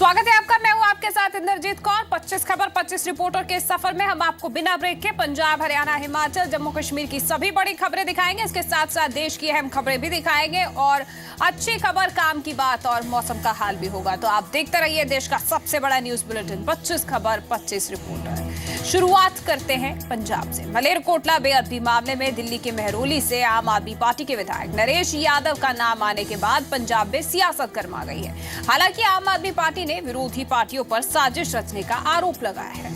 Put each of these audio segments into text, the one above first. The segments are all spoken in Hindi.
स्वागत है आपका। मैं हूं आपके साथ इंद्रजीत कौर। 25 खबर 25 रिपोर्टर के सफर में हम आपको बिना ब्रेक के पंजाब, हरियाणा, हिमाचल, जम्मू कश्मीर की सभी बड़ी खबरें दिखाएंगे। इसके साथ साथ देश की अहम खबरें भी दिखाएंगे और अच्छी खबर, काम की बात और मौसम का हाल भी होगा। तो आप देखते रहिए देश का सबसे बड़ा न्यूज बुलेटिन 25 खबर 25 रिपोर्टर। शुरुआत करते हैं पंजाब से। मलेरकोटला बेअदबी मामले में दिल्ली के मेहरौली से आम आदमी पार्टी के विधायक नरेश यादव का नाम आने के बाद पंजाब में सियासत गर्मा गई है। हालांकि आम आदमी पार्टी ने विरोधी पार्टियों पर साजिश रचने का आरोप लगाया है।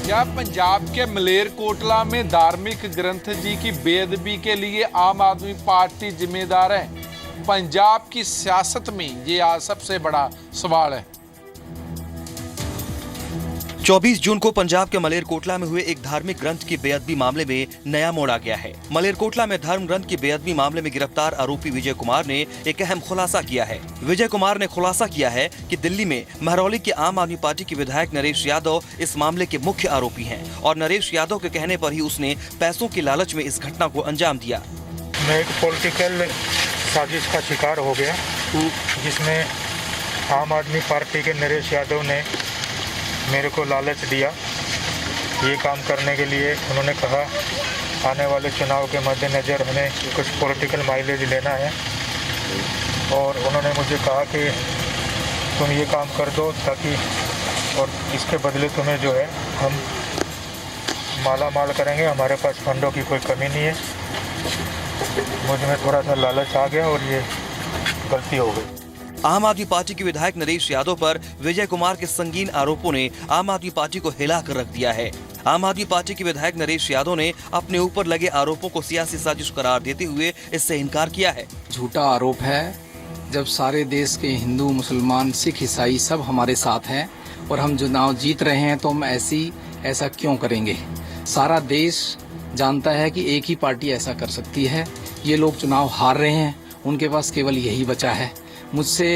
क्या पंजाब के मलेरकोटला में धार्मिक ग्रंथ जी की बेअदबी के लिए आम आदमी पार्टी जिम्मेदार है? पंजाब की सियासत में ये आज सबसे बड़ा सवाल है। 24 जून को पंजाब के मलेरकोटला में हुए एक धार्मिक ग्रंथ की बेअदबी मामले में नया मोड़ आ गया है। मलेरकोटला में धर्म ग्रंथ की बेअदबी मामले में गिरफ्तार आरोपी विजय कुमार ने एक अहम खुलासा किया है। विजय कुमार ने खुलासा किया है कि दिल्ली में मेहरौली के आम आदमी पार्टी के विधायक नरेश यादव इस मामले के मुख्य आरोपी हैं और नरेश यादव के कहने पर ही उसने पैसों की लालच में इस घटना को अंजाम दिया। मैं एक पॉलिटिकल साजिश का शिकार हो गया, जिसमें आम आदमी पार्टी के नरेश यादव ने मेरे को लालच दिया। ये काम करने के लिए उन्होंने कहा आने वाले चुनाव के मद्देनज़र हमें कुछ पॉलिटिकल माइलेज लेना है और उन्होंने मुझे कहा कि तुम ये काम कर दो ताकि और इसके बदले तुम्हें जो है हम माला माल करेंगे, हमारे पास फंडों की कोई कमी नहीं है। मुझ में थोड़ा सा लालच आ गया और ये गलती हो गई। आम आदमी पार्टी के विधायक नरेश यादव पर विजय कुमार के संगीन आरोपों ने आम आदमी पार्टी को हिला कर रख दिया है। आम आदमी पार्टी के विधायक नरेश यादव ने अपने ऊपर लगे आरोपों को सियासी साजिश करार देते हुए इससे इनकार किया है। झूठा आरोप है। जब सारे देश के हिंदू, मुसलमान, सिख, ईसाई सब हमारे साथ हैं और हम चुनाव जीत रहे हैं तो हम ऐसा क्यों करेंगे? सारा देश जानता है कि एक ही पार्टी ऐसा कर सकती है। ये लोग चुनाव हार रहे हैं, उनके पास केवल यही बचा है। मुझसे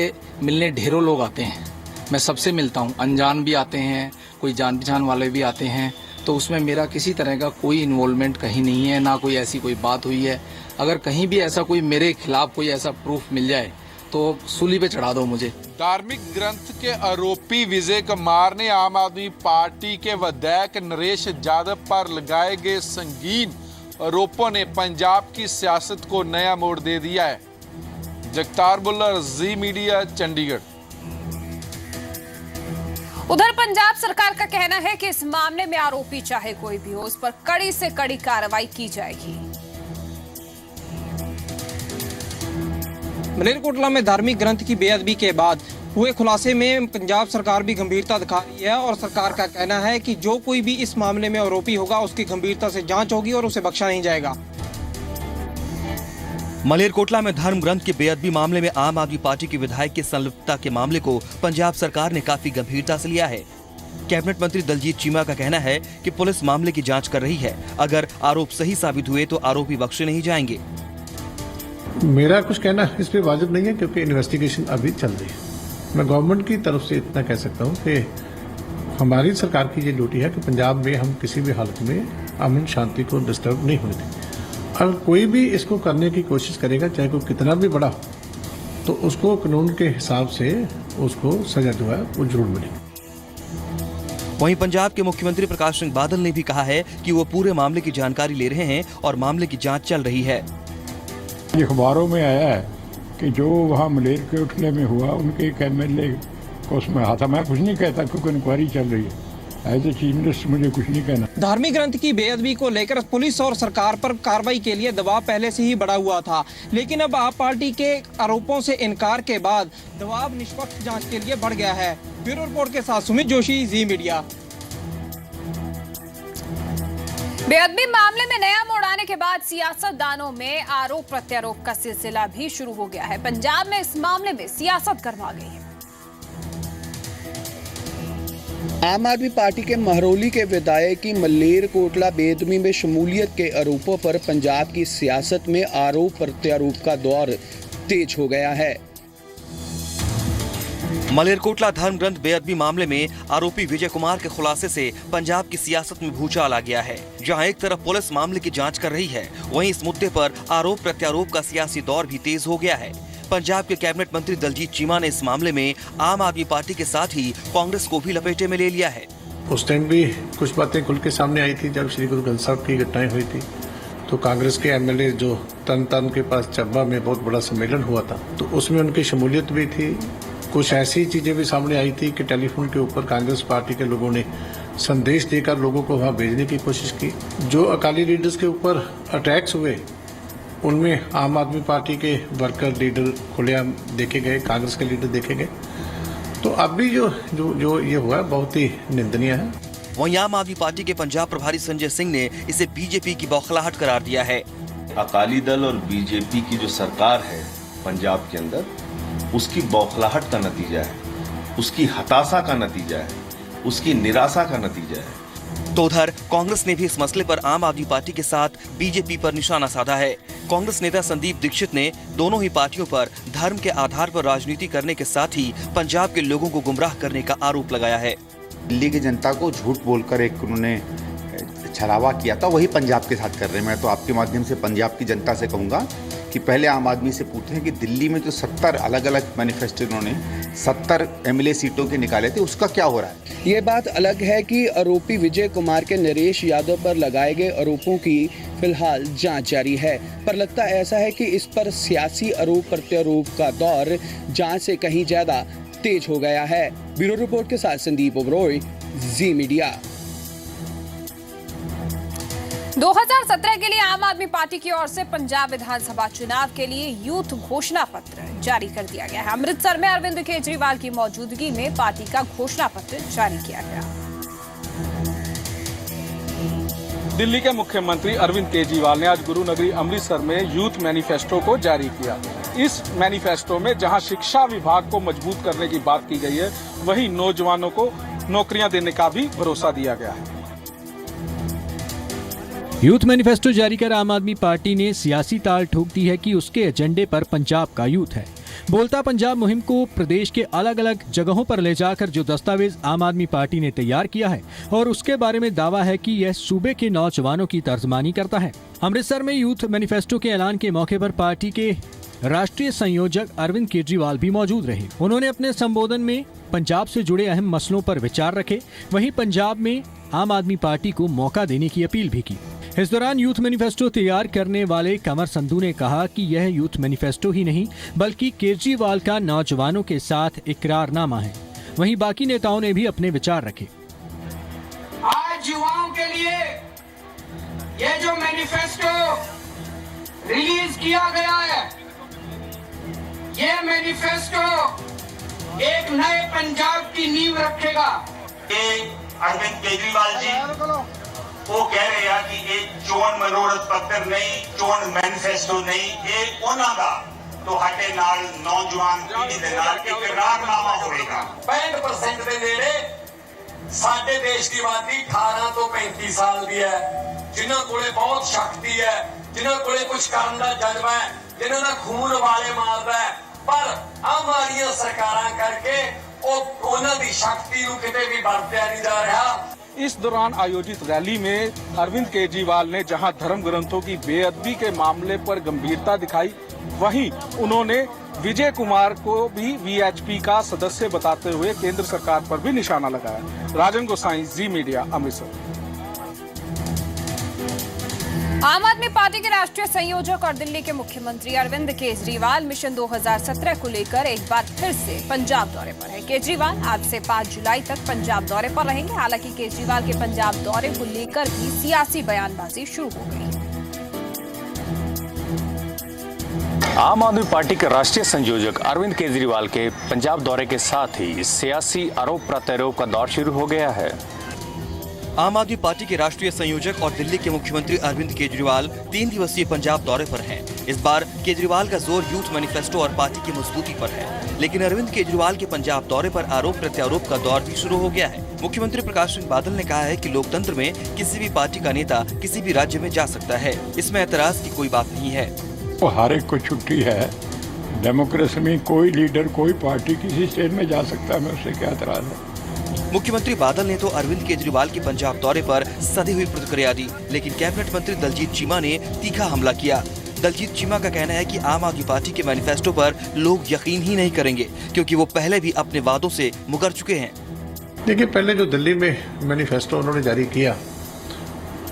मिलने ढेरों लोग आते हैं, मैं सबसे मिलता हूँ, अनजान भी आते हैं, कोई जान पहचान वाले भी आते हैं। तो उसमें मेरा किसी तरह का कोई इन्वॉल्वमेंट कहीं नहीं है, ना कोई ऐसी कोई बात हुई है। अगर कहीं भी ऐसा कोई मेरे खिलाफ कोई ऐसा प्रूफ मिल जाए तो सूली पे चढ़ा दो मुझे। धार्मिक ग्रंथ के आरोपी विजय कुमार ने आम आदमी पार्टी के विधायक नरेश यादव पर लगाए गए संगीन आरोपों ने पंजाब की सियासत को नया मोड़ दे दिया है। जगतार बुल्लर, जी मीडिया, चंडीगढ़। उधर पंजाब सरकार का कहना है कि इस मामले में आरोपी चाहे कोई भी हो, उस पर कड़ी से कड़ी कार्रवाई की जाएगी। मलेरकोटला में धार्मिक ग्रंथ की बेअदबी के बाद हुए खुलासे में पंजाब सरकार भी गंभीरता दिखा रही है और सरकार का कहना है कि जो कोई भी इस मामले में आरोपी होगा उसकी गंभीरता से जांच होगी और उसे बख्शा नहीं जाएगा। मलेरकोटला में धर्म ग्रंथ के बेअदबी मामले में आम आदमी पार्टी के विधायक की संलिप्तता के मामले को पंजाब सरकार ने काफी गंभीरता से लिया है। कैबिनेट मंत्री दलजीत चीमा का कहना है कि पुलिस मामले की जांच कर रही है। अगर आरोप सही साबित हुए तो आरोपी बख्शे नहीं जाएंगे। मेरा कुछ कहना इस पे वाजिब नहीं है क्योंकि इन्वेस्टिगेशन अभी चल रही है। मैं गवर्नमेंट की तरफ से इतना कह सकता हूँ कि हमारी सरकार की ये ड्यूटी है कि पंजाब में हम किसी भी हालत में अमन शांति को डिस्टर्ब नहीं होने देंगे। अगर कोई भी इसको करने की कोशिश करेगा, चाहे कोई कितना भी बड़ा हो, तो उसको कानून के हिसाब से उसको सजा जो है वो जरूर मिलेगी। वहीं पंजाब के मुख्यमंत्री प्रकाश सिंह बादल ने भी कहा है कि वो पूरे मामले की जानकारी ले रहे हैं और मामले की जांच चल रही है। ये अखबारों में आया है कि जो वहाँ मलेरकोटला में हुआ उनके एक एमएलए को उसमें हाथा। मैं कुछ नहीं कहता क्योंकि इंक्वायरी चल रही है। एज ए चीफ मिनिस्टर मुझे कुछ नहीं कहना। धार्मिक ग्रंथ की बेअदबी को लेकर पुलिस और सरकार पर कार्रवाई के लिए दबाव पहले से ही बढ़ा हुआ था, लेकिन अब आप पार्टी के आरोपों से इनकार के बाद दबाव निष्पक्ष जांच के लिए बढ़ गया है। ब्यूरो रिपोर्ट के साथ सुमित जोशी, जी मीडिया। बेअदबी मामले में नया मोड़ आने के बाद सियासतदानों में आरोप प्रत्यारोप का सिलसिला भी शुरू हो गया है। पंजाब में इस मामले में सियासत गरमा गई है। आम आदमी पार्टी के महरौली के विधायक की मलेरकोटला बेअदबी में शमूलियत के आरोपों पर पंजाब की सियासत में आरोप प्रत्यारोप का दौर तेज हो गया है। मलेरकोटला धर्म ग्रंथ बेअदबी मामले में आरोपी विजय कुमार के खुलासे से पंजाब की सियासत में भूचाल आ गया है। जहां एक तरफ पुलिस मामले की जांच कर रही है, वहीं इस मुद्दे पर आरोप प्रत्यारोप का सियासी दौर भी तेज हो गया है। पंजाब के कैबिनेट मंत्री दलजीत चीमा ने इस मामले में आम आदमी पार्टी के साथ ही कांग्रेस को भी लपेटे में ले लिया है। उस टाइम भी कुछ बातें खुल के सामने आई थी जब श्री गुरु ग्रंथ साहब की घटनाएं हुई थी, तो कांग्रेस के एमएलए जो तन के पास चब्बा में बहुत बड़ा सम्मेलन हुआ था, तो उसमें उनकी शमूलियत भी थी। कुछ ऐसी चीजें भी सामने आई थी कि टेलीफोन के ऊपर कांग्रेस पार्टी के लोगों ने संदेश देकर लोगों को वहां भेजने की कोशिश की। जो अकाली लीडर्स के ऊपर अटैक्स हुए उनमें आम आदमी पार्टी के वर्कर लीडर खुलेआम देखे गए, कांग्रेस के लीडर देखे गए। तो अब भी जो ये हुआ बहुत ही निंदनीय है। वहीं आम आदमी पार्टी के पंजाब प्रभारी संजय सिंह ने इसे बीजेपी की बौखलाहट करार दिया है। अकाली दल और बीजेपी की जो सरकार है पंजाब के अंदर, उसकी बौखलाहट का नतीजा है, उसकी हताशा का नतीजा है, उसकी निराशा का नतीजा है। तो उधर कांग्रेस ने भी इस मसले पर आम आदमी पार्टी के साथ बीजेपी पर निशाना साधा है। कांग्रेस नेता संदीप दीक्षित ने दोनों ही पार्टियों पर धर्म के आधार पर राजनीति करने के साथ ही पंजाब के लोगों को गुमराह करने का आरोप लगाया है। दिल्ली की जनता को झूठ बोलकर एक उन्होंने छलावा किया था, वही पंजाब के साथ कर रहे हैं। मैं तो आपके माध्यम से पंजाब की जनता से कहूँगा कि पहले आम आदमी से पूछें कि दिल्ली में जो 70 अलग अलग मैनिफेस्टो इन्होंने 70 एमएलए सीटों के निकाले थे, उसका क्या हो रहा है। ये बात अलग है कि आरोपी विजय कुमार के नरेश यादव पर लगाए गए आरोपों की फिलहाल जांच जारी है, पर लगता ऐसा है कि इस पर सियासी आरोप प्रत्यारोप का दौर जांच से कहीं ज्यादा तेज हो गया है। ब्यूरो रिपोर्ट के साथ संदीप ओबरॉय, जी मीडिया। 2017 के लिए आम आदमी पार्टी की ओर से पंजाब विधानसभा चुनाव के लिए यूथ घोषणा पत्र जारी कर दिया गया है। अमृतसर में अरविंद केजरीवाल की मौजूदगी में पार्टी का घोषणा पत्र जारी किया गया। दिल्ली के मुख्यमंत्री अरविंद केजरीवाल ने आज गुरु नगरी अमृतसर में यूथ मैनिफेस्टो को जारी किया। इस मैनिफेस्टो में जहां शिक्षा विभाग को मजबूत करने की बात की गई है, वहीं नौजवानों को नौकरियां देने का भी भरोसा दिया गया है। यूथ मैनिफेस्टो जारी कर आम आदमी पार्टी ने सियासी ताल ठोक दी है कि उसके एजेंडे पर पंजाब का यूथ है। बोलता पंजाब मुहिम को प्रदेश के अलग अलग जगहों पर ले जाकर जो दस्तावेज आम आदमी पार्टी ने तैयार किया है और उसके बारे में दावा है कि यह सूबे के नौजवानों की तर्जमानी करता है। अमृतसर में यूथ मैनिफेस्टो के ऐलान के मौके पर पार्टी के राष्ट्रीय संयोजक अरविंद केजरीवाल भी मौजूद रहे। उन्होंने अपने संबोधन में पंजाब से जुड़े अहम मसलों पर विचार रखे, वहीं पंजाब में आम आदमी पार्टी को मौका देने की अपील भी की। इस दौरान यूथ मैनिफेस्टो तैयार करने वाले कंवर संधू ने कहा कि यह यूथ मैनिफेस्टो ही नहीं बल्कि केजरीवाल का नौजवानों के साथ इकरारनामा है। वहीं बाकी नेताओं ने भी अपने विचार रखे। आज युवाओं के लिए यह जो मैनिफेस्टो रिलीज किया गया है, यह मैनिफेस्टो एक नए पंजाब की नींव रखेगा। अरविंद केजरीवाल जी वो कह रहे हैं कि एक चोन मनोरथ पत्र नहीं, चोन मैनिफेस्टो नहीं, एक उन्हां दा ਤੁਹਾਡੇ ਨਾਲ नौजवान पीढ़ी ਦੇ ਨਾਲ ਇਕਰਾਰਨਾਮਾ ਹੋਵੇਗਾ। 65% ਦੇ ਨੇੜੇ ਸਾਡੇ ਦੇਸ਼ ਦੀ ਆਬਾਦੀ 18 ਤੋਂ 35 ਸਾਲ ਦੀ ਹੈ, ਜਿਨ੍ਹਾਂ ਕੋਲੇ ਬਹੁਤ ਸ਼ਕਤੀ ਹੈ, ਜਿਨ੍ਹਾਂ ਕੋਲੇ ਕੁਝ ਕਰਨ ਦਾ ਜਜ਼ਬਾ ਹੈ, ਜਿਨ੍ਹਾਂ ਦਾ ਖੂਨ ਵਾਲੇ ਮਾਰਦਾ ਹੈ, ਪਰ ਹਮਾਰੀਆਂ ਸਰਕਾਰਾਂ ਕਰਕੇ ਉਹ ਉਹਨਾਂ ਦੀ ਸ਼ਕਤੀ ਨੂੰ ਕਿਤੇ ਵੀ ਵਰਤਿਆ ਨਹੀਂ ਜਾ ਰਿਹਾ। इस दौरान आयोजित रैली में अरविंद केजरीवाल ने जहां धर्म ग्रंथों की बेअदबी के मामले पर गंभीरता दिखाई, वहीं उन्होंने विजय कुमार को भी वीएचपी का सदस्य बताते हुए केंद्र सरकार पर भी निशाना लगाया। राजन गोसाई, जी मीडिया, अमृतसर। आम आदमी पार्टी के राष्ट्रीय संयोजक और दिल्ली के मुख्यमंत्री अरविंद केजरीवाल मिशन 2017 को लेकर एक बार फिर से पंजाब दौरे पर है। केजरीवाल आज से 5 जुलाई तक पंजाब दौरे पर रहेंगे। हालांकि केजरीवाल के पंजाब दौरे को लेकर भी सियासी बयानबाजी शुरू हो गई। आम आदमी पार्टी के राष्ट्रीय संयोजक अरविंद केजरीवाल के पंजाब दौरे के साथ ही सियासी आरोप प्रत्यारोप का दौर शुरू हो गया है। आम आदमी पार्टी के राष्ट्रीय संयोजक और दिल्ली के मुख्यमंत्री अरविंद केजरीवाल 3 दिवसीय पंजाब दौरे पर हैं। इस बार केजरीवाल का जोर यूथ मैनिफेस्टो और पार्टी की मजबूती पर है, लेकिन अरविंद केजरीवाल के पंजाब दौरे पर आरोप प्रत्यारोप का दौर भी शुरू हो गया है। मुख्यमंत्री प्रकाश सिंह बादल ने कहा है कि लोकतंत्र में किसी भी पार्टी का नेता किसी भी राज्य में जा सकता है, इसमें एतराज की कोई बात नहीं है। वो हर एक को छुट्टी है, डेमोक्रेसी में कोई लीडर कोई पार्टी किसी स्टेट में जा सकता है, मैं उससे क्या एतराज है। मुख्यमंत्री बादल ने तो अरविंद केजरीवाल के पंजाब दौरे पर सधी हुई प्रतिक्रिया दी, लेकिन कैबिनेट मंत्री दलजीत चीमा ने तीखा हमला किया। दलजीत चीमा का कहना है कि आम आदमी पार्टी के मैनिफेस्टो पर लोग यकीन ही नहीं करेंगे, क्योंकि वो पहले भी अपने वादों से मुकर चुके हैं। देखिए, पहले जो दिल्ली में मैनिफेस्टो उन्होंने जारी किया,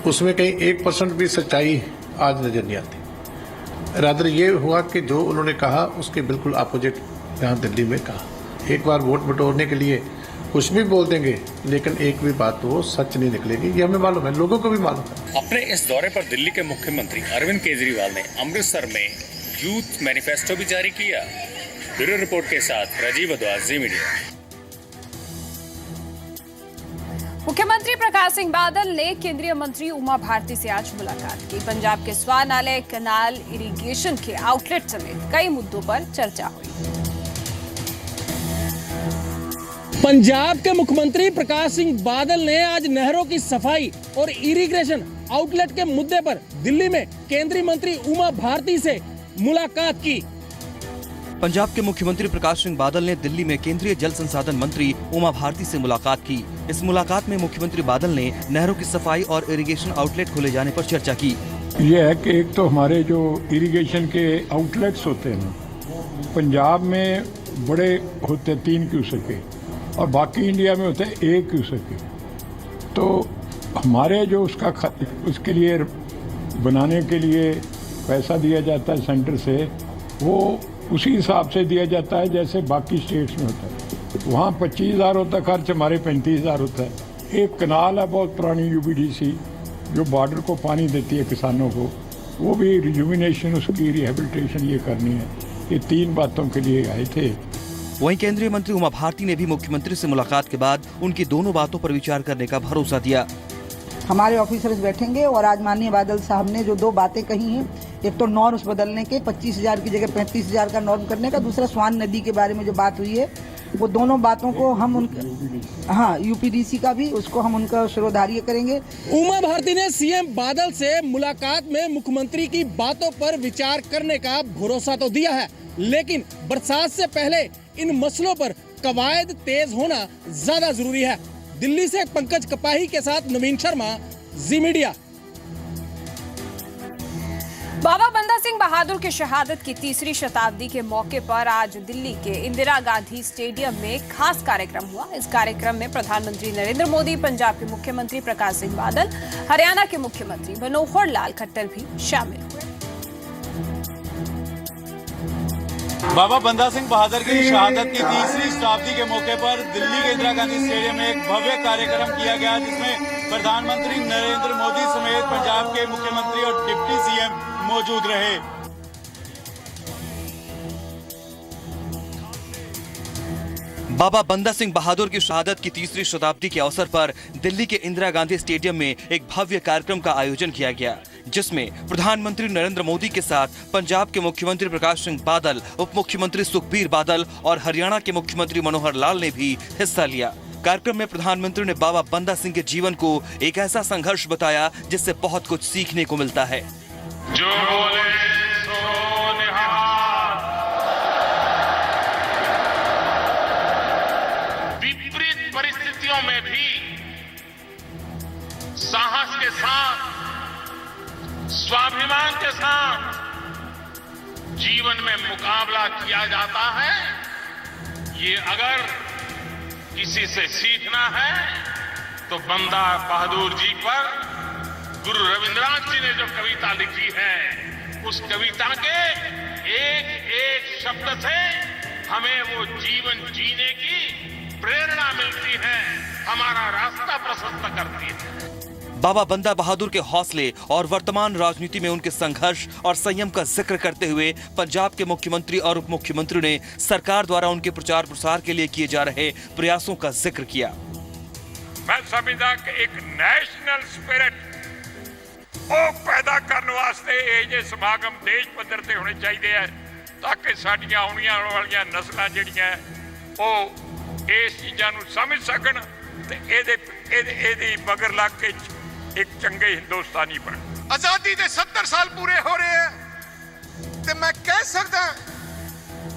उसमें कहीं 1% भी सच्चाई आज नजर नहीं आती। रादर ये हुआ कि जो उन्होंने कहा उसके बिल्कुल अपोजिट यहाँ दिल्ली में कहा। एक बार वोट बटोरने के लिए कुछ भी बोल देंगे, लेकिन एक भी बात वो सच नहीं निकलेगी, ये हमें मालूम है, लोगों को भी मालूम है। अपने इस दौरे पर दिल्ली के मुख्यमंत्री अरविंद केजरीवाल ने अमृतसर में यूथ मैनिफेस्टो भी जारी किया। ब्यूरो रिपोर्ट के साथ राजीव अद्वाज, जी मीडिया। मुख्यमंत्री प्रकाश सिंह बादल ने केंद्रीय मंत्री उमा भारती से आज मुलाकात की। पंजाब के स्वान नाले, कनाल, इरिगेशन के आउटलेट समेत कई मुद्दों पर चर्चा हुई। पंजाब के मुख्यमंत्री प्रकाश सिंह बादल ने आज नहरों की सफाई और इरिगेशन आउटलेट के मुद्दे पर दिल्ली में केंद्रीय मंत्री उमा भारती से मुलाकात की। पंजाब के मुख्यमंत्री प्रकाश सिंह बादल ने दिल्ली में केंद्रीय जल संसाधन मंत्री उमा भारती से मुलाकात की। इस मुलाकात में मुख्यमंत्री बादल ने नहरों की सफाई और इरिगेशन आउटलेट खोले जाने पर चर्चा की। ये है कि एक तो हमारे जो इरिगेशन के आउटलेट्स होते हैं, पंजाब में बड़े होते 3 क्यूसेक के और बाकी इंडिया में होते 1 क्यूसेक के। तो हमारे जो उसके लिए बनाने के लिए पैसा दिया जाता है सेंटर से, वो उसी हिसाब से दिया जाता है जैसे बाकी स्टेट्स में होता है। वहाँ 25,000 होता है खर्च, हमारे 35,000 होता है। एक कनाल है बहुत पुरानी UBDC जो बॉर्डर को पानी देती है किसानों को, वो भी रिजुविनेशन, उसकी रिहेबिलिटेशन ये करनी है। ये 3 बातों के लिए आए थे। वहीं केंद्रीय मंत्री उमा भारती ने भी मुख्यमंत्री से मुलाकात के बाद उनकी दोनों बातों पर विचार करने का भरोसा दिया। हमारे ऑफिसर्स बैठेंगे और आज माननीय बादल साहब ने जो 2 बातें कही हैं, एक तो नॉर्म्स बदलने के 25,000 की जगह 35,000 का नॉर्म करने का, दूसरा स्वान नदी के बारे में जो बात हुई है, वो दोनों बातों को हम UPDC का भी उसको हम उनका शिरोधार्य करेंगे। उमा भारती ने सीएम बादल से मुलाकात में मुख्यमंत्री की बातों पर विचार करने का भरोसा तो दिया है, लेकिन बरसात से पहले इन मसलों पर कवायद तेज होना ज्यादा जरूरी है। दिल्ली से पंकज कपाही के साथ नवीन शर्मा, जी मीडिया। बाबा बंदा सिंह बहादुर की शहादत की 3री शताब्दी के मौके पर आज दिल्ली के इंदिरा गांधी स्टेडियम में खास कार्यक्रम हुआ। इस कार्यक्रम में प्रधानमंत्री नरेंद्र मोदी, पंजाब के मुख्यमंत्री प्रकाश सिंह बादल, हरियाणा के मुख्यमंत्री मनोहर लाल खट्टर भी शामिल हुए। बाबा बंदा सिंह बहादुर की शहादत की 3री शताब्दी के मौके पर दिल्ली के इंदिरा गांधी स्टेडियम में एक भव्य कार्यक्रम किया गया, जिसमें प्रधानमंत्री नरेंद्र मोदी समेत पंजाब के मुख्यमंत्री और डिप्टी CM मौजूद रहे। बाबा बंदा सिंह बहादुर की शहादत की 3री शताब्दी के अवसर पर दिल्ली के इंदिरा गांधी स्टेडियम में एक भव्य कार्यक्रम का आयोजन किया गया, जिसमें प्रधानमंत्री नरेंद्र मोदी के साथ पंजाब के मुख्यमंत्री प्रकाश सिंह बादल, उप मुख्यमंत्री सुखबीर बादल और हरियाणा के मुख्यमंत्री मनोहर लाल ने भी हिस्सा लिया। कार्यक्रम में प्रधानमंत्री ने बाबा बंदा सिंह के जीवन को एक ऐसा संघर्ष बताया जिससे बहुत कुछ सीखने को मिलता है। जो बोले सो निहाल, विपरीत परिस्थितियों में भी साहस के साथ, स्वाभिमान के साथ जीवन में मुकाबला किया जाता है। ये अगर किसी से सीखना है तो बंदा बहादुर जी पर गुरु रविंद्रनाथ जी ने जो कविता लिखी है, उस कविता के एक एक शब्द से हमें वो जीवन जीने की प्रेरणा मिलती है, हमारा रास्ता प्रशस्त करती है। बाबा बंदा बहादुर के हौसले और वर्तमान राजनीति में उनके संघर्ष और संयम का जिक्र करते हुए पंजाब के मुख्यमंत्री और उप मुख्यमंत्री ने सरकार द्वारा उनके प्रचार प्रसार के लिए किए जा रहे प्रयासों का जिक्र किया। मैं समझदा कि एक नेशनल स्पिरिट पैदा करने वास्ते ये समागम देश पद्धर ते होने चाहिए है, ताकि साडियां आउणियां वालियां नस्लां जिहड़ियां वो इस चीज़ां नूं समझ सकन ते इहदे मगर लग के एक चंगे हिंदुस्तानी बन। आजादी के 70 साल पूरे हो रहे हैं ते मैं कह सकदा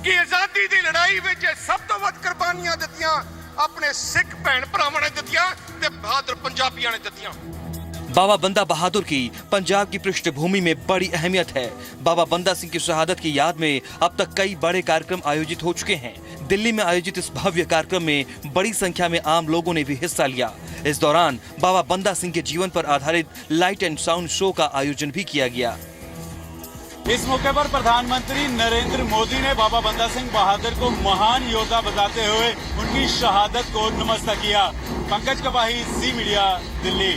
कि आजादी की लड़ाई में सब तो वध कुर्बानियां दित्तियां अपने सिख भैन भरावां ने दित्तियां ते बहादुर पंजाबियां ने दित्तियां। बाबा बंदा बहादुर की पंजाब की पृष्ठभूमि में बड़ी अहमियत है। बाबा बंदा सिंह की शहादत की याद में अब तक कई बड़े कार्यक्रम आयोजित हो चुके हैं। दिल्ली में आयोजित इस भव्य कार्यक्रम में बड़ी संख्या में आम लोगों ने भी हिस्सा लिया। इस दौरान बाबा बंदा सिंह के जीवन पर आधारित लाइट एंड साउंड शो का आयोजन भी किया गया। इस मौके पर प्रधानमंत्री नरेंद्र मोदी ने बाबा बंदा सिंह बहादुर को महान योद्धा बताते हुए उनकी शहादत को नमस्कार किया। पंकज कपाही, जी मीडिया, दिल्ली।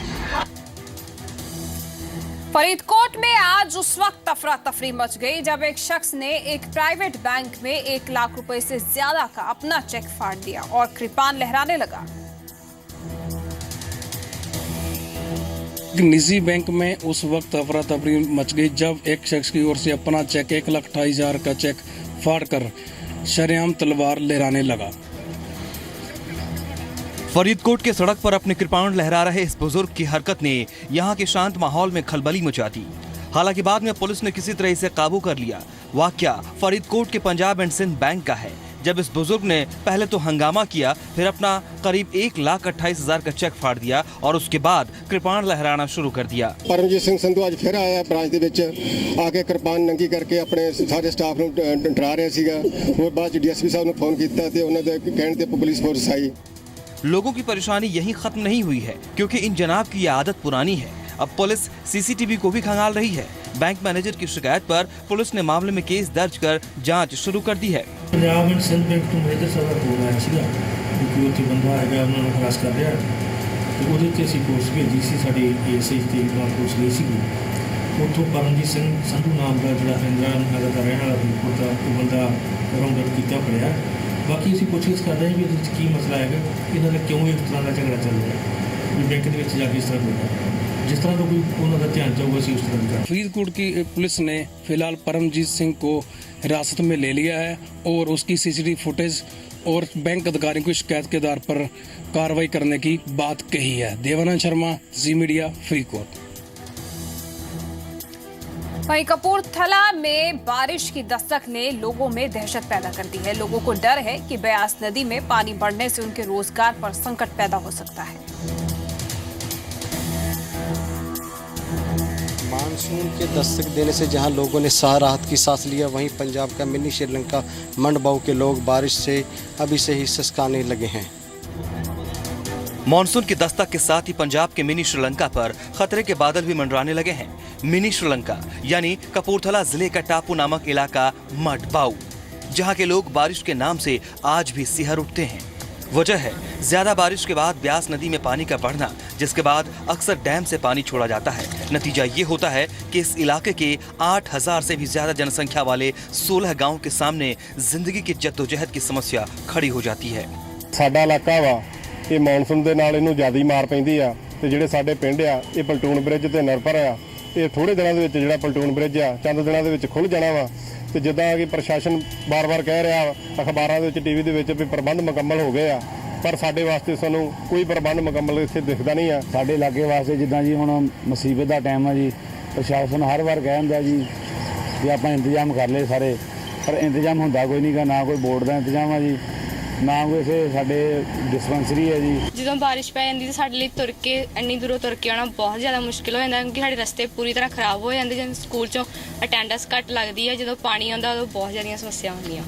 फरीदकोट में आज उस वक्त अफरा तफरी मच गई जब एक शख्स ने एक प्राइवेट बैंक में 1 लाख रुपए से ज्यादा का अपना चेक फाड़ दिया और कृपान लहराने लगा। निजी बैंक में उस वक्त अफरा तफरी मच गई जब एक शख्स की ओर से अपना चेक 1,28,000 का चेक फाड़कर शरेआम तलवार लहराने लगा। फरीदकोट के सड़क पर अपने कृपाण लहरा रहे इस बुजुर्ग की हरकत ने यहां के शांत माहौल में खलबली मचा दी। हालांकि बाद में पुलिस ने किसी तरह इसे काबू कर लिया। वाकया फरीदकोट के पंजाब एंड सिंध बैंक का है, जब इस बुजुर्ग ने पहले तो हंगामा किया, फिर अपना करीब 1,28,000 का चेक फाड़ दिया और उसके बाद कृपाण लहराना शुरू कर दिया। परमजीत सिंह संधू आज फिर आया ब्रांच ਦੇ ਵਿੱਚ आके कृपान नंगी करके अपने सारे स्टाफ ਨੂੰ ਡਰਾ ਰਿਹਾ ਸੀਗਾ। और बाद डीएसपी साहब ने फोन ਕੀਤਾ ਤੇ ਉਹਨਾਂ ਦੇ ਕਹਿਣ ਤੇ पुलिस फोर्स आई। लोगों की परेशानी यहीं खत्म नहीं हुई है, क्योंकि इन जनाब की ये आदत पुरानी है। अब पुलिस सीसीटीवी को भी खंगाल रही है। बैंक मैनेजर की शिकायत पर पुलिस ने मामले में केस दर्ज कर जांच शुरू कर दी है। पंजाब एंड सिंध बैंक ਤੋਂ ਮੈਨੇਜਰ ਸਾਹਿਬ ਦਾ ਫੋਨ ਆਇਆ ਸੀਗਾ ਕਿ ਉੱਥੇ ਬੰਦਾ ਹੈਗਾ ਉਹਨਾਂ ਨੂੰ ਹਰਾਸ ਕਰ ਰਿਹਾ ਤੇ ਉਹਦੇ ਤੇ ਅਸੀਂ ਕੋਰਸ ਭੇਜੀ ਸੀ। ਸਾਡੀ ਏਐਸਆਈ ਤੇ ਕੋਰਸ ਲਈ ਸੀਗੀ। ਉੱਥੋਂ ਪਰਮਜੀਤ ਸਿੰਘ ਸੰਧੂ ਨਾਮ ਦਾ ਜਿਹੜਾ ਇੰਦਰਾ ਨਗਰ ਦਾ ਰਹਿਣ ਵਾਲਾ ਫਰੀਦਕੋਟ ਦਾ ਉਹ ਬੰਦਾ ਰਾਉਂਡ ਅਪ ਕੀਤਾ ਫੜਿਆ। ਬਾਕੀ ਅਸੀਂ ਪੁੱਛਗਿੱਛ ਕਰਦੇ ਹਾਂ ਵੀ ਇਹਦੇ ਵਿੱਚ ਕੀ ਮਸਲਾ ਹੈਗਾ, ਇਹਨਾਂ ਦਾ ਕਿਉਂ ਇਸ ਤਰ੍ਹਾਂ ਦਾ ਝਗੜਾ ਚੱਲ ਰਿਹਾ, ਵੀ ਬੈਂਕ ਦੇ ਵਿੱਚ ਜਾ ਕੇ ਇਸ ਤਰ੍ਹਾਂ ਹੋਇਆ। जिस तरह का कोई उन्होंने ध्यान चाहोगा उस तरह का। फरीदकोट की पुलिस ने फिलहाल परमजीत सिंह को हिरासत में ले लिया है और उसकी सीसीटीवी फुटेज और बैंक अधिकारियों की शिकायत के आधार पर कार्रवाई करने की बात कही है। देवानंद शर्मा, जी मीडिया, फरीदकोट। वहीं कपूरथला में बारिश की दस्तक ने लोगों में दहशत पैदा कर दी है। लोगों को डर है कि ब्यास नदी में पानी बढ़ने से उनके रोजगार पर संकट पैदा हो सकता है। मानसून के दस्तक देने से जहां लोगों ने राहत की सांस लिया, वहीं पंजाब का मिनी श्रीलंका मंडबाऊ के लोग बारिश से अभी से ही सिसकाने लगे हैं। मॉनसून की दस्तक के साथ ही पंजाब के मिनी श्रीलंका पर खतरे के बादल भी मंडराने लगे हैं। मिनी श्रीलंका यानी कपूरथला जिले का टापू नामक इलाका मंडबाऊ, जहां के लोग बारिश के नाम से आज भी सिहर उठते हैं। वजह है ज्यादा बारिश के बाद ब्यास नदी में पानी का बढ़ना, जिसके बाद अक्सर डैम से पानी छोड़ा जाता है। नतीजा ये होता है कि इस इलाके के 8,000 से भी ज्यादा जनसंख्या वाले 16 गांव के सामने जिंदगी की जद्दोजहद की समस्या खड़ी हो जाती है। ਸਾਡਾ ਇਲਾਕਾ ਵਾ ਇਹ ਮੌਨਸੂਨ ਦੇ ਨਾਲ ਇਹਨੂੰ ਜ਼ਿਆਦਾ ਮਾਰ ਪੈਂਦੀ ਆ ਤੇ ਜਿਹੜੇ ਸਾਡੇ ਪਿੰਡ ਆ ਇਹ ਪਲਟੂਨ ਬ੍ਰਿਜ ਤੇ ਨਿਰਭਰ ਆ। ਇਹ ਥੋੜੇ ਦਿਨਾਂ ਦੇ ਵਿੱਚ ਜਿਹੜਾ ਪਲਟੂਨ ਬ੍ਰਿਜ ਆ ਚੰਦ ਦਿਨਾਂ ਦੇ ਵਿੱਚ ਖੁੱਲ ਜਾਣਾ ਵਾ ਤੇ ਜਿੱਦਾਂ ਕਿ ਪ੍ਰਸ਼ਾਸਨ ਬਾਰ-ਬਾਰ ਕਹਿ ਰਿਹਾ ਅਖਬਾਰਾਂ ਦੇ ਵਿੱਚ ਟੀਵੀ ਦੇ ਵਿੱਚ ਵੀ ਪ੍ਰਬੰਧ ਮੁਕੰਮਲ ਹੋ ਗਏ ਆ, ਪਰ ਸਾਡੇ ਵਾਸਤੇ ਸਾਨੂੰ ਕੋਈ ਪ੍ਰਬੰਧ ਮੁਕੰਮਲ ਇੱਥੇ ਦਿਖਦਾ ਨਹੀਂ ਆ। ਸਾਡੇ ਇਲਾਕੇ ਵਾਸਤੇ ਜਿੱਦਾਂ ਜੀ ਹੁਣ ਮੁਸੀਬਤ ਦਾ ਟਾਈਮ ਆ ਜੀ, ਪ੍ਰਸ਼ਾਸਨ ਹਰ ਵਾਰ ਕਹਿ ਦਿੰਦਾ ਜੀ ਵੀ ਆਪਾਂ ਇੰਤਜ਼ਾਮ ਕਰ ਲਏ ਸਾਰੇ, ਪਰ ਇੰਤਜ਼ਾਮ ਹੁੰਦਾ ਕੋਈ ਨਹੀਂਗਾ। ਨਾ ਕੋਈ ਬੋਰਡ ਦਾ ਇੰਤਜ਼ਾਮ ਆ ਜੀ, ਨਾ ਕੋਈ ਸਾਡੇ ਡਿਸਪੈਂਸਰੀ ਹੈ ਜੀ। ਜਦੋਂ ਬਾਰਿਸ਼ ਪੈ ਜਾਂਦੀ ਤਾਂ ਸਾਡੇ ਲਈ ਤੁਰ ਕੇ ਇੰਨੀ ਦੂਰੋਂ ਤੁਰ ਕੇ ਆਉਣਾ ਬਹੁਤ ਜ਼ਿਆਦਾ ਮੁਸ਼ਕਿਲ ਹੋ ਜਾਂਦਾ, ਕਿਉਂਕਿ ਸਾਡੇ ਰਸਤੇ ਪੂਰੀ ਤਰ੍ਹਾਂ ਖਰਾਬ ਹੋ ਜਾਂਦੇ। ਜਦੋਂ ਸਕੂਲ ਚੋਂ ਅਟੈਂਡੈਂਸ ਘੱਟ ਲੱਗਦੀ ਹੈ, ਜਦੋਂ ਪਾਣੀ ਆਉਂਦਾ ਉਦੋਂ ਬਹੁਤ ਜ਼ਿਆਦੀਆਂ ਸਮੱਸਿਆ ਹੁੰਦੀਆਂ।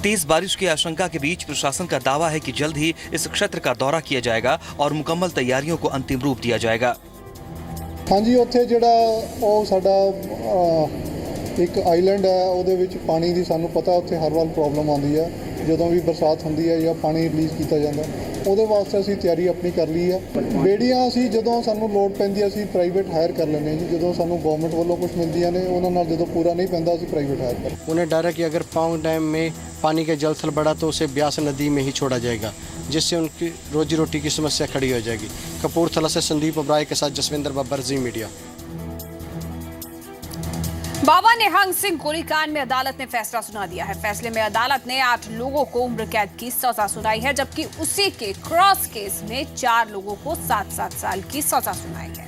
तेज बारिश की आशंका के बीच प्रशासन का दावा है कि जल्द ही इस क्षेत्र का दौरा किया जाएगा और मुकम्मल तैयारियों को अंतिम रूप दिया जाएगा। हाँ जी, उत्थे जिहड़ा ਉਹ ਸਾਡਾ ਇੱਕ ਆਈਲੈਂਡ ਹੈ, ਉਹਦੇ ਵਿੱਚ ਪਾਣੀ ਦੀ ਸਾਨੂੰ ਪਤਾ ਉੱਥੇ ਹਰ ਵਾਰ ਪ੍ਰੋਬਲਮ ਆਉਂਦੀ ਹੈ। ਜਦੋਂ ਵੀ ਬਰਸਾਤ ਹੁੰਦੀ ਹੈ ਜਾਂ ਪਾਣੀ ਰਿਲੀਜ਼ ਕੀਤਾ ਜਾਂਦਾ, ਉਹਦੇ ਵਾਸਤੇ ਅਸੀਂ ਤਿਆਰੀ ਆਪਣੀ ਕਰ ਲਈ ਹੈ। ਬੇੜੀਆਂ ਅਸੀਂ ਜਦੋਂ ਸਾਨੂੰ ਲੋਡ ਪੈਂਦੀ ਹੈ ਅਸੀਂ ਪ੍ਰਾਈਵੇਟ ਹਾਇਰ ਕਰ ਲੈਂਦੇ ਹਾਂ ਜੀ। ਜਦੋਂ ਸਾਨੂੰ ਗਵਰਨਮੈਂਟ ਵੱਲੋਂ ਕੁਝ ਮਿਲਦੀਆਂ ਨੇ ਉਹਨਾਂ ਨਾਲ ਜਦੋਂ ਪੂਰਾ ਨਹੀਂ ਪੈਂਦਾ ਅਸੀਂ प्राइवेट हायर कर। उन्हें डर है कि अगर पांग डैम में पानी का जलस्तर बढ़ा तो उसे ब्यास नदी में ही छोड़ा जाएगा, जिससे उनकी रोजी रोटी की समस्या खड़ी हो जाएगी। कपूरथला से संदीप ओबराय के साथ जसविंदर बब्बर, जी मीडिया। बाबा निहंग सिंह गोलीकांड में अदालत ने फैसला सुना दिया है। फैसले में अदालत ने 8 लोगों को उम्र कैद की सजा सुनाई है, जबकि उसी के क्रॉस केस में 4 लोगों को 7-7 साल की सजा सुनाई है।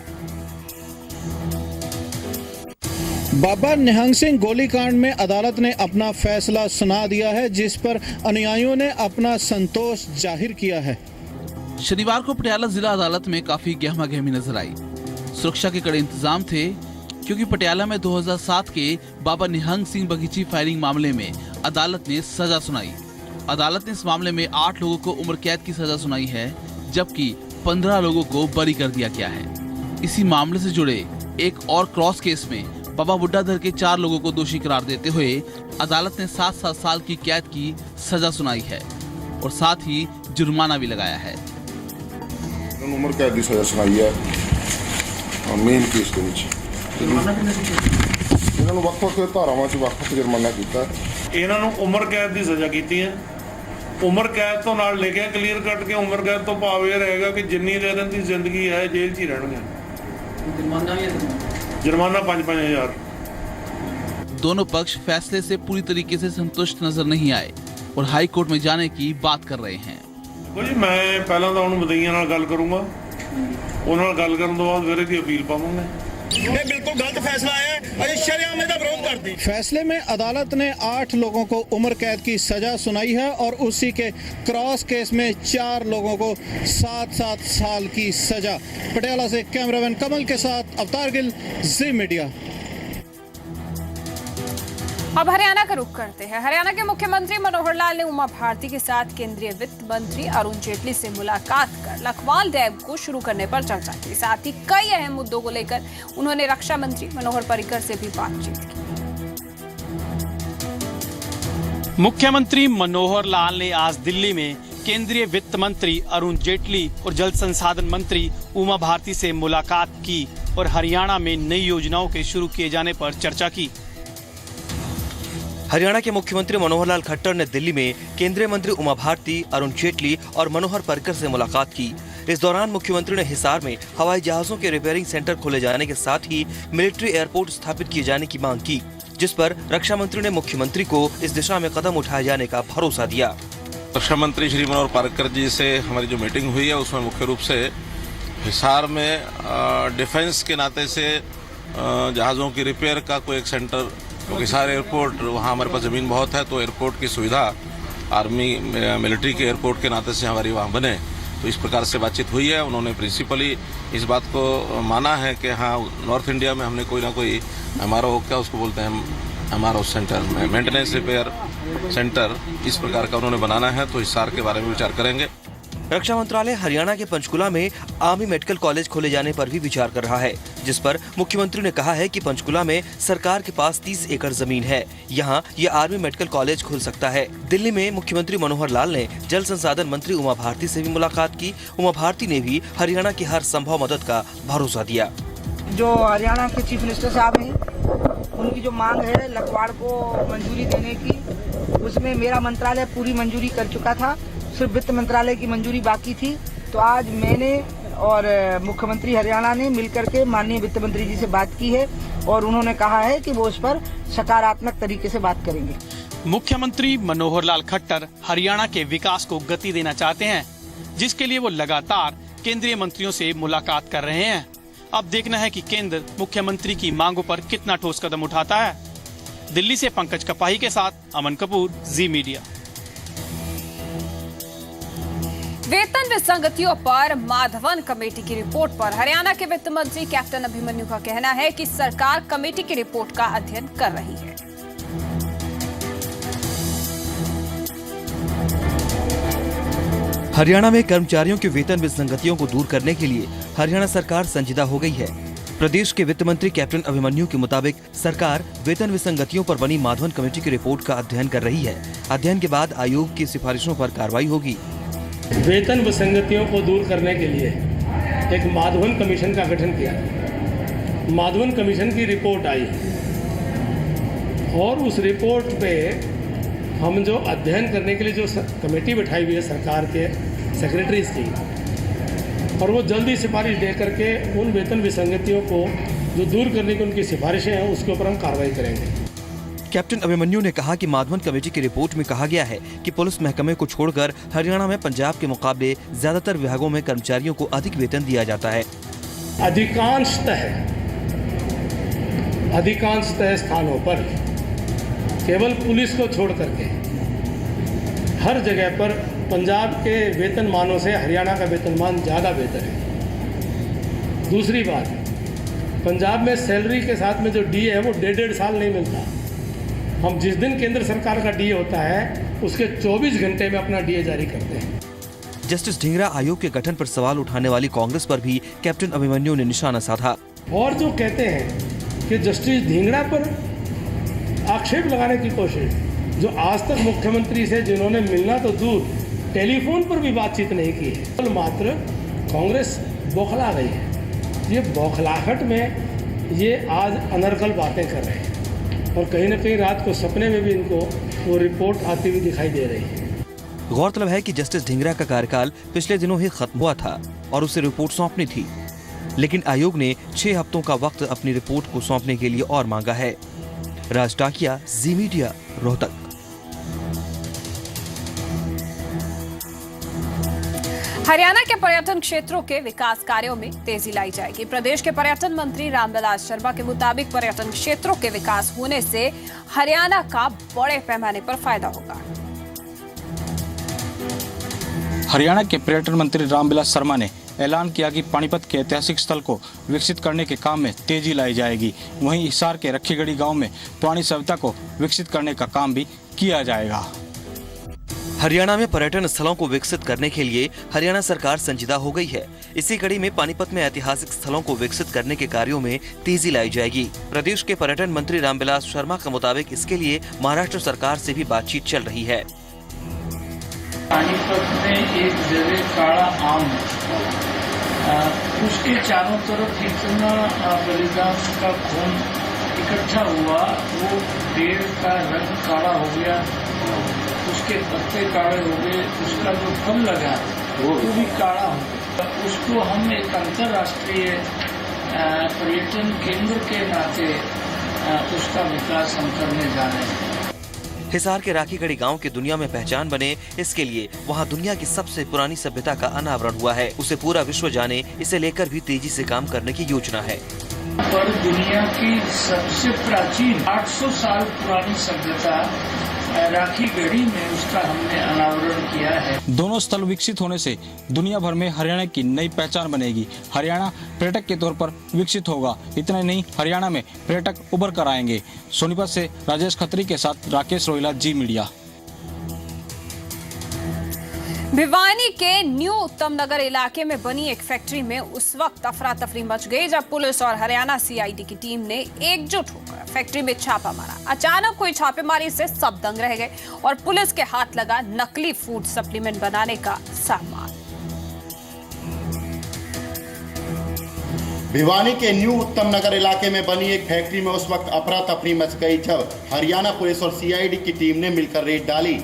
बाबा निहंग सिंह गोलीकांड में अदालत ने अपना फैसला सुना दिया है, जिस पर अनुयायियों ने अपना संतोष जाहिर किया है। शनिवार को पटियाला जिला अदालत में काफी गहमा गहमी नजर आई। सुरक्षा के कड़े इंतजाम थे, क्योंकि पटियाला में 2007 के बाबा निहंग सिंह बगीची फायरिंग मामले में अदालत ने सजा सुनाई। अदालत ने इस मामले में 8 लोगों को उम्र कैद की सजा सुनाई है, जबकि 15 लोगों को बरी कर दिया गया है। इसी मामले से जुड़े एक और क्रॉस केस में बाबा बुड्ढाधर के 4 लोगों को दोषी करार देते हुए अदालत ने 7-7 साल की कैद की सजा सुनाई है और साथ ही जुर्माना भी लगाया है। उम्र कैद की सजा सुनाई है मेन केस के विच ਇਹਨਾਂ ਨੂੰ ਵੱਖ-ਵੱਖ ਧਾਰਾਵਾਂ 'ਚ ਵੱਖ-ਵੱਖ ਜੁਰਮਾਨਾ ਕੀਤਾ। ਇਹਨਾਂ ਨੂੰ ਉਮਰ ਕੈਦ ਦੀ ਸਜ਼ਾ ਕੀਤੀ ਹੈ। ਉਮਰ ਕੈਦ ਤੋਂ ਨਾਲ ਲਿਖਿਆ ਕਲੀਅਰ ਕੱਟ ਕੇ ਉਮਰ ਕੈਦ ਤੋਂ ਭਾਵ ਇਹ ਰਹੇਗਾ ਕਿ ਜਿੰਨੀ ਦੇਰ ਇਹਨਾਂ ਦੀ ਜ਼ਿੰਦਗੀ ਹੈ ਜੇਲ੍ਹ 'ਚ ਹੀ ਰਹਿਣਗੇ। जुर्माना 5-5 हज़ार। दोनों पक्ष फैसले से पूरी तरीके से संतुष्ट नजर नहीं आए और हाई कोर्ट में जाने की बात कर रहे हैं। जी मैं पहला तो उन्होंने बधाइयां नाल गल करूंगा, उन्हां नाल गल करन तों बाद फिर इहदी अपील पावांगे। ये बिल्कुल गलत फैसला है, अजे शरेआम इसदा विरोध करदी। फैसले में अदालत ने 8 लोगों को उम्र कैद की सजा सुनाई है और उसी के क्रॉस केस में 4 लोगों को 7-7 साल की सजा। पटियाला से कैमरामैन कमल के साथ अवतार गिल, जी मीडिया। अब हरियाणा का रुख करते हैं। हरियाणा के मुख्यमंत्री मनोहर लाल ने उमा भारती के साथ केंद्रीय वित्त मंत्री अरुण जेटली से मुलाकात कर लखवाल डैम को शुरू करने पर चर्चा की। साथ ही कई अहम मुद्दों को लेकर उन्होंने रक्षा मंत्री मनोहर पर्रिकर से भी बातचीत की। मुख्यमंत्री मनोहर लाल ने आज दिल्ली में केंद्रीय वित्त मंत्री अरुण जेटली और जल संसाधन मंत्री उमा भारती से मुलाकात की और हरियाणा में नई योजनाओं के शुरू किए जाने पर चर्चा की। हरियाणा के मुख्यमंत्री मनोहर लाल खट्टर ने दिल्ली में केंद्रीय मंत्री उमा भारती, अरुण जेटली और मनोहर पर्रिकर से मुलाकात की। इस दौरान मुख्यमंत्री ने हिसार में हवाई जहाजों के रिपेयरिंग सेंटर खोले जाने के साथ ही मिलिट्री एयरपोर्ट स्थापित किए जाने की मांग की, जिस पर रक्षा मंत्री ने मुख्यमंत्री को इस दिशा में कदम उठाए जाने का भरोसा दिया। रक्षा मंत्री श्री मनोहर पर्रिकर जी से हमारी जो मीटिंग हुई है उसमें मुख्य रूप से हिसार में डिफेंस के नाते से जहाज़ों की रिपेयर का कोई एक सेंटर, क्योंकि सारे एयरपोर्ट वहाँ हमारे पास ज़मीन बहुत है, तो एयरपोर्ट की सुविधा आर्मी मिलिट्री के एयरपोर्ट के नाते से हमारी वहाँ बने, तो इस प्रकार से बातचीत हुई है। उन्होंने प्रिंसिपली इस बात को माना है कि हाँ नॉर्थ इंडिया में हमने कोई ना कोई MRO, क्या उसको बोलते हैं, MRO सेंटर में मेंटेनेंस रिपेयर सेंटर, इस प्रकार का उन्होंने बनाना है, तो हिसार के बारे में विचार करेंगे। रक्षा मंत्रालय हरियाणा के पंचकुला में आर्मी मेडिकल कॉलेज खोले जाने पर भी विचार कर रहा है, जिस पर मुख्यमंत्री ने कहा है कि पंचकुला में सरकार के पास 30 एकड़ जमीन है, यहाँ ये आर्मी मेडिकल कॉलेज खुल सकता है। दिल्ली में मुख्यमंत्री मनोहर लाल ने जल संसाधन मंत्री उमा भारती से भी मुलाकात की। उमा भारती ने भी हरियाणा की हर संभव मदद का भरोसा दिया। जो हरियाणा के चीफ मिनिस्टर साहब हैं, उनकी जो मांग है लखवाड़ को मंजूरी देने की, उसमें मेरा मंत्रालय पूरी मंजूरी कर चुका था, सिर्फ वित्त मंत्रालय की मंजूरी बाकी थी। तो आज मैंने और मुख्यमंत्री हरियाणा ने मिलकर के माननीय वित्त मंत्री जी से बात की है और उन्होंने कहा है कि वो उस पर सकारात्मक तरीके से बात करेंगे। मुख्यमंत्री मनोहर लाल खट्टर हरियाणा के विकास को गति देना चाहते हैं, जिसके लिए वो लगातार केंद्रीय मंत्रियों से मुलाकात कर रहे हैं। अब देखना है कि केंद्र मुख्यमंत्री की मांगों पर कितना ठोस कदम उठाता है। दिल्ली से पंकज कपाही के साथ अमन कपूर, जी मीडिया। वेतन विसंगतियों पर माधवन कमेटी की रिपोर्ट पर हरियाणा के वित्त मंत्री कैप्टन अभिमन्यु का कहना है कि सरकार कमेटी की रिपोर्ट का अध्ययन कर रही है। हरियाणा में कर्मचारियों के वेतन विसंगतियों को दूर करने के लिए हरियाणा सरकार संजीदा हो गई है। प्रदेश के वित्त मंत्री कैप्टन अभिमन्यु के मुताबिक सरकार वेतन विसंगतियों पर बनी माधवन कमेटी की रिपोर्ट का अध्ययन कर रही है। अध्ययन के बाद आयोग की सिफारिशों पर कार्रवाई होगी। वेतन विसंगतियों को दूर करने के लिए एक माधवन कमीशन का गठन किया। माधवन कमीशन की रिपोर्ट आई और उस रिपोर्ट पे हम जो अध्ययन करने के लिए जो कमेटी बैठाई हुई है सरकार के सेक्रेटरीज की, और वो जल्दी सिफारिश दे करके उन वेतन विसंगतियों को जो दूर करने की उनकी सिफारिशें हैं उसके ऊपर हम कार्रवाई करेंगे। कैप्टन अभिमन्यु ने कहा कि माधवन कमेटी की रिपोर्ट में कहा गया है कि पुलिस महकमे को छोड़कर हरियाणा में पंजाब के मुकाबले ज्यादातर विभागों में कर्मचारियों को अधिक वेतन दिया जाता है। अधिकांशतः स्थानों पर केवल पुलिस को छोड़ करके हर जगह पर पंजाब के वेतनमानों से हरियाणा का वेतनमान ज़्यादा बेहतर है। दूसरी बात, पंजाब में सैलरी के साथ में जो डीए है वो 1.5 साल नहीं मिलता। हम जिस दिन केंद्र सरकार का डीए होता है उसके 24 घंटे में अपना डीए जारी करते हैं। जस्टिस ढींगरा आयोग के गठन पर सवाल उठाने वाली कांग्रेस पर भी कैप्टन अभिमन्यु ने निशाना साधा। और जो कहते हैं कि जस्टिस ढींगरा पर आक्षेप लगाने की कोशिश, जो आज तक मुख्यमंत्री से जिन्होंने मिलना तो दूर टेलीफोन पर भी बातचीत नहीं की है, तो मात्र कांग्रेस बौखला गई है। ये बौखलाहट में ये आज अनर्गल बातें कर रहे हैं और कहीं न कहीं रात को सपने में भी इनको वो रिपोर्ट आती हुई दिखाई दे रही है। गौरतलब है कि जस्टिस ढींगरा का कार्यकाल पिछले दिनों ही खत्म हुआ था और उसे रिपोर्ट सौंपनी थी, लेकिन आयोग ने 6 हफ्तों का वक्त अपनी रिपोर्ट को सौंपने के लिए और मांगा है। राज टाकिया, जी मीडिया, रोहतक। हरियाणा के पर्यटन क्षेत्रों के विकास कार्यों में तेजी लाई जाएगी। प्रदेश के पर्यटन मंत्री रामविलास शर्मा के मुताबिक पर्यटन क्षेत्रों के विकास होने से हरियाणा का बड़े पैमाने पर फायदा होगा। हरियाणा के पर्यटन मंत्री रामविलास शर्मा ने ऐलान किया कि पानीपत के ऐतिहासिक स्थल को विकसित करने के काम में तेजी लाई जाएगी। वहीं हिसार के रखीगढ़ी गांव में पुरानी सभ्यता को विकसित करने का काम भी किया जाएगा। हरियाणा में पर्यटन स्थलों को विकसित करने के लिए हरियाणा सरकार संजीदा हो गई है। इसी कड़ी में पानीपत में ऐतिहासिक स्थलों को विकसित करने के कार्यों में तेजी लाई जाएगी। प्रदेश के पर्यटन मंत्री रामविलास शर्मा के मुताबिक इसके लिए महाराष्ट्र सरकार से भी बातचीत चल रही है। पानीपत में एक जगह काला आम, उसके चारों तरफ इतना बलिदान का खून इकट्ठा हुआ, वो पेड़ का रंग काला हो गया, उसके पत्ते काले हो गए, उसका जो फल लगा वो भी काला हो गया। उसको हम एक अंतर्राष्ट्रीय पर्यटन केंद्र के नाते उसका विकास हम करने जा रहे हैं। हिसार के राखीगढ़ी गांव की दुनिया में पहचान बने, इसके लिए वहां दुनिया की सबसे पुरानी सभ्यता का अनावरण हुआ है। उसे पूरा विश्व जाने, इसे लेकर भी तेजी से काम करने की योजना है। पर दुनिया की सबसे प्राचीन 800 साल पुरानी सभ्यता राखीगढ़ी में उसका हमने अनावरण किया है। दोनों स्थल विकसित होने से दुनिया भर में हरियाणा की नई पहचान बनेगी। हरियाणा पर्यटक के तौर पर विकसित होगा। इतना नहीं, हरियाणा में पर्यटक उभर कर आएंगे। सोनीपत से राजेश खत्री के साथ राकेश रोहिला, जी मीडिया। भिवानी के न्यू उत्तम नगर इलाके में बनी एक फैक्ट्री में उस वक्त अफरा तफरी मच गई जब पुलिस और हरियाणा सीआईडी की टीम ने एकजुट होकर फैक्ट्री में छापा मारा। अचानक हुई छापेमारी से सब दंग रह गए और पुलिस के हाथ लगा नकली फूड सप्लीमेंट बनाने का सामान। भिवानी के न्यू उत्तम नगर इलाके में बनी एक फैक्ट्री में उस वक्त अफरा तफरी मच गई जब हरियाणा पुलिस और सीआईडी की टीम ने मिलकर रेड डाली।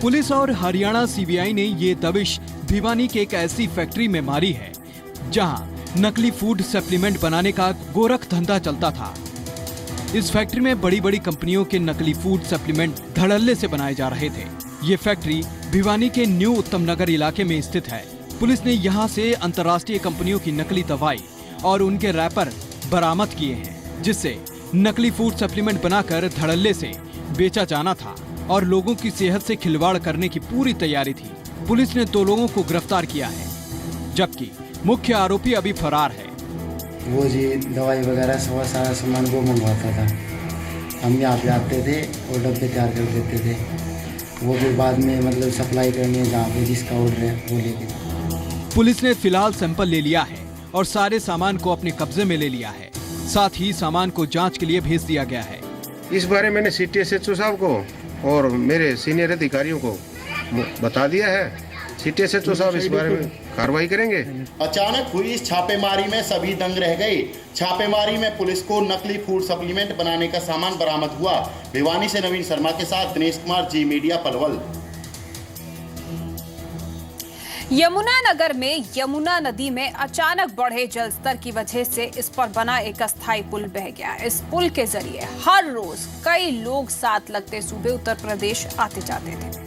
पुलिस और हरियाणा सीबीआई ने ये दबिश भिवानी के एक ऐसी फैक्ट्री में मारी है जहां नकली फूड सप्लीमेंट बनाने का गोरख धंधा चलता था। इस फैक्ट्री में बड़ी बड़ी कंपनियों के नकली फूड सप्लीमेंट धड़ल्ले से बनाए जा रहे थे। ये फैक्ट्री भिवानी के न्यू उत्तम नगर इलाके में स्थित है। पुलिस ने यहाँ से अंतर्राष्ट्रीय कंपनियों की नकली दवाई और उनके रैपर बरामद किए हैं, जिससे नकली फूड सप्लीमेंट बनाकर धड़ल्ले से बेचा जाना था और लोगों की सेहत से खिलवाड़ करने की पूरी तैयारी थी। पुलिस ने 2 लोगों को गिरफ्तार किया है, जबकि मुख्य आरोपी अभी फरार है। वो जी दवाई वगैरह सारा सामान वो मंगवाता था। हम यहाँ पे आते थे और डब्बे तैयार कर देते थे। वो फिर बाद में मतलब सप्लाई करनी है जहाँ पे जिसका ऑर्डर है वो लेके। पुलिस ने फिलहाल सैंपल ले लिया है और सारे सामान को अपने कब्जे में ले लिया है। साथ ही सामान को जाँच के लिए भेज दिया गया है। इस बारे मैंने सिटी एसएचओ साहब को और मेरे सीनियर अधिकारियों को बता दिया है। सिटी एसएचओ साहब इस बारे में कार्रवाई करेंगे। अचानक हुई इस छापेमारी में सभी दंग रह गए। छापेमारी में पुलिस को नकली फूड सप्लीमेंट बनाने का सामान बरामद हुआ। भिवानी से नवीन शर्मा के साथ दिनेश कुमार, जी मीडिया, पलवल। यमुना नगर में यमुना नदी में अचानक बढ़े जल स्तर की वजह से इस पर बना एक अस्थायी पुल बह गया। इस पुल के जरिए हर रोज कई लोग साथ लगते सूबे उत्तर प्रदेश आते जाते थे।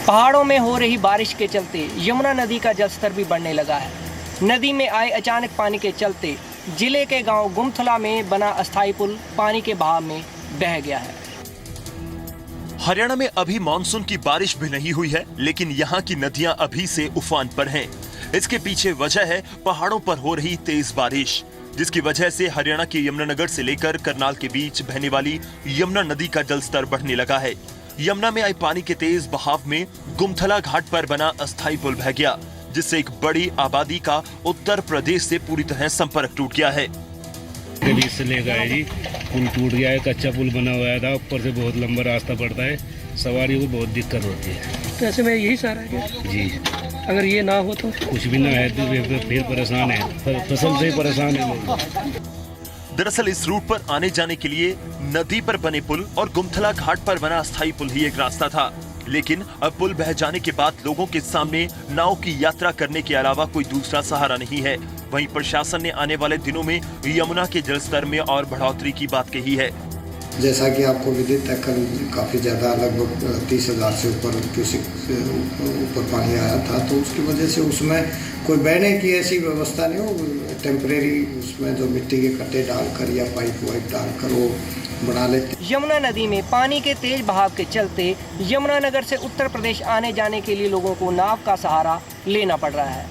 पहाड़ों में हो रही बारिश के चलते यमुना नदी का जलस्तर भी बढ़ने लगा है। नदी में आए अचानक पानी के चलते जिले के गांव गुमथला में बना अस्थायी पुल पानी के बहाव में बह गया है। हरियाणा में अभी मानसून की बारिश भी नहीं हुई है, लेकिन यहाँ की नदियां अभी से उफान पर हैं। इसके पीछे वजह है पहाड़ों पर हो रही तेज बारिश, जिसकी वजह से हरियाणा के यमुनानगर से लेकर करनाल के बीच बहने वाली यमुना नदी का जलस्तर बढ़ने लगा है। यमुना में आई पानी के तेज बहाव में गुमथला घाट पर बना अस्थायी पुल बह गया, जिससे एक बड़ी आबादी का उत्तर प्रदेश से पूरी तरह संपर्क टूट गया है। से ले गए जी, पुल टूट गया है, कच्चा पुल बना हुआ था, ऊपर से बहुत लंबा रास्ता पड़ता है, सवारियों को बहुत दिक्कत होती है। तो ऐसे में यही सहारा है जी, अगर ये ना हो तो कुछ भी ना है तो फिर परेशान है, फसल से ही परेशान है लोग। दरअसल इस रूट पर आने जाने के लिए नदी पर बने पुल और गुमथला घाट पर बना अस्थायी पुल ही एक रास्ता था, लेकिन अब पुल बह जाने के बाद लोगों के सामने नाव की यात्रा करने के अलावा कोई दूसरा सहारा नहीं है। वहीं प्रशासन ने आने वाले दिनों में यमुना के जलस्तर में और बढ़ोतरी की बात कही है। जैसा कि आपको विदित है, कल काफ़ी ज़्यादा लगभग 30,000 से ऊपर क्यूसेक ऊपर पानी आया था, तो उसकी वजह से उसमें कोई बहने की ऐसी व्यवस्था नहीं हो, टेम्परेरी उसमें जो मिट्टी के कट्टे डालकर या पाइप वाइप डालकर वो बना लेते। यमुना नदी में पानी के तेज बहाव के चलते यमुनानगर से उत्तर प्रदेश आने जाने के लिए लोगों को नाव का सहारा लेना पड़ रहा है,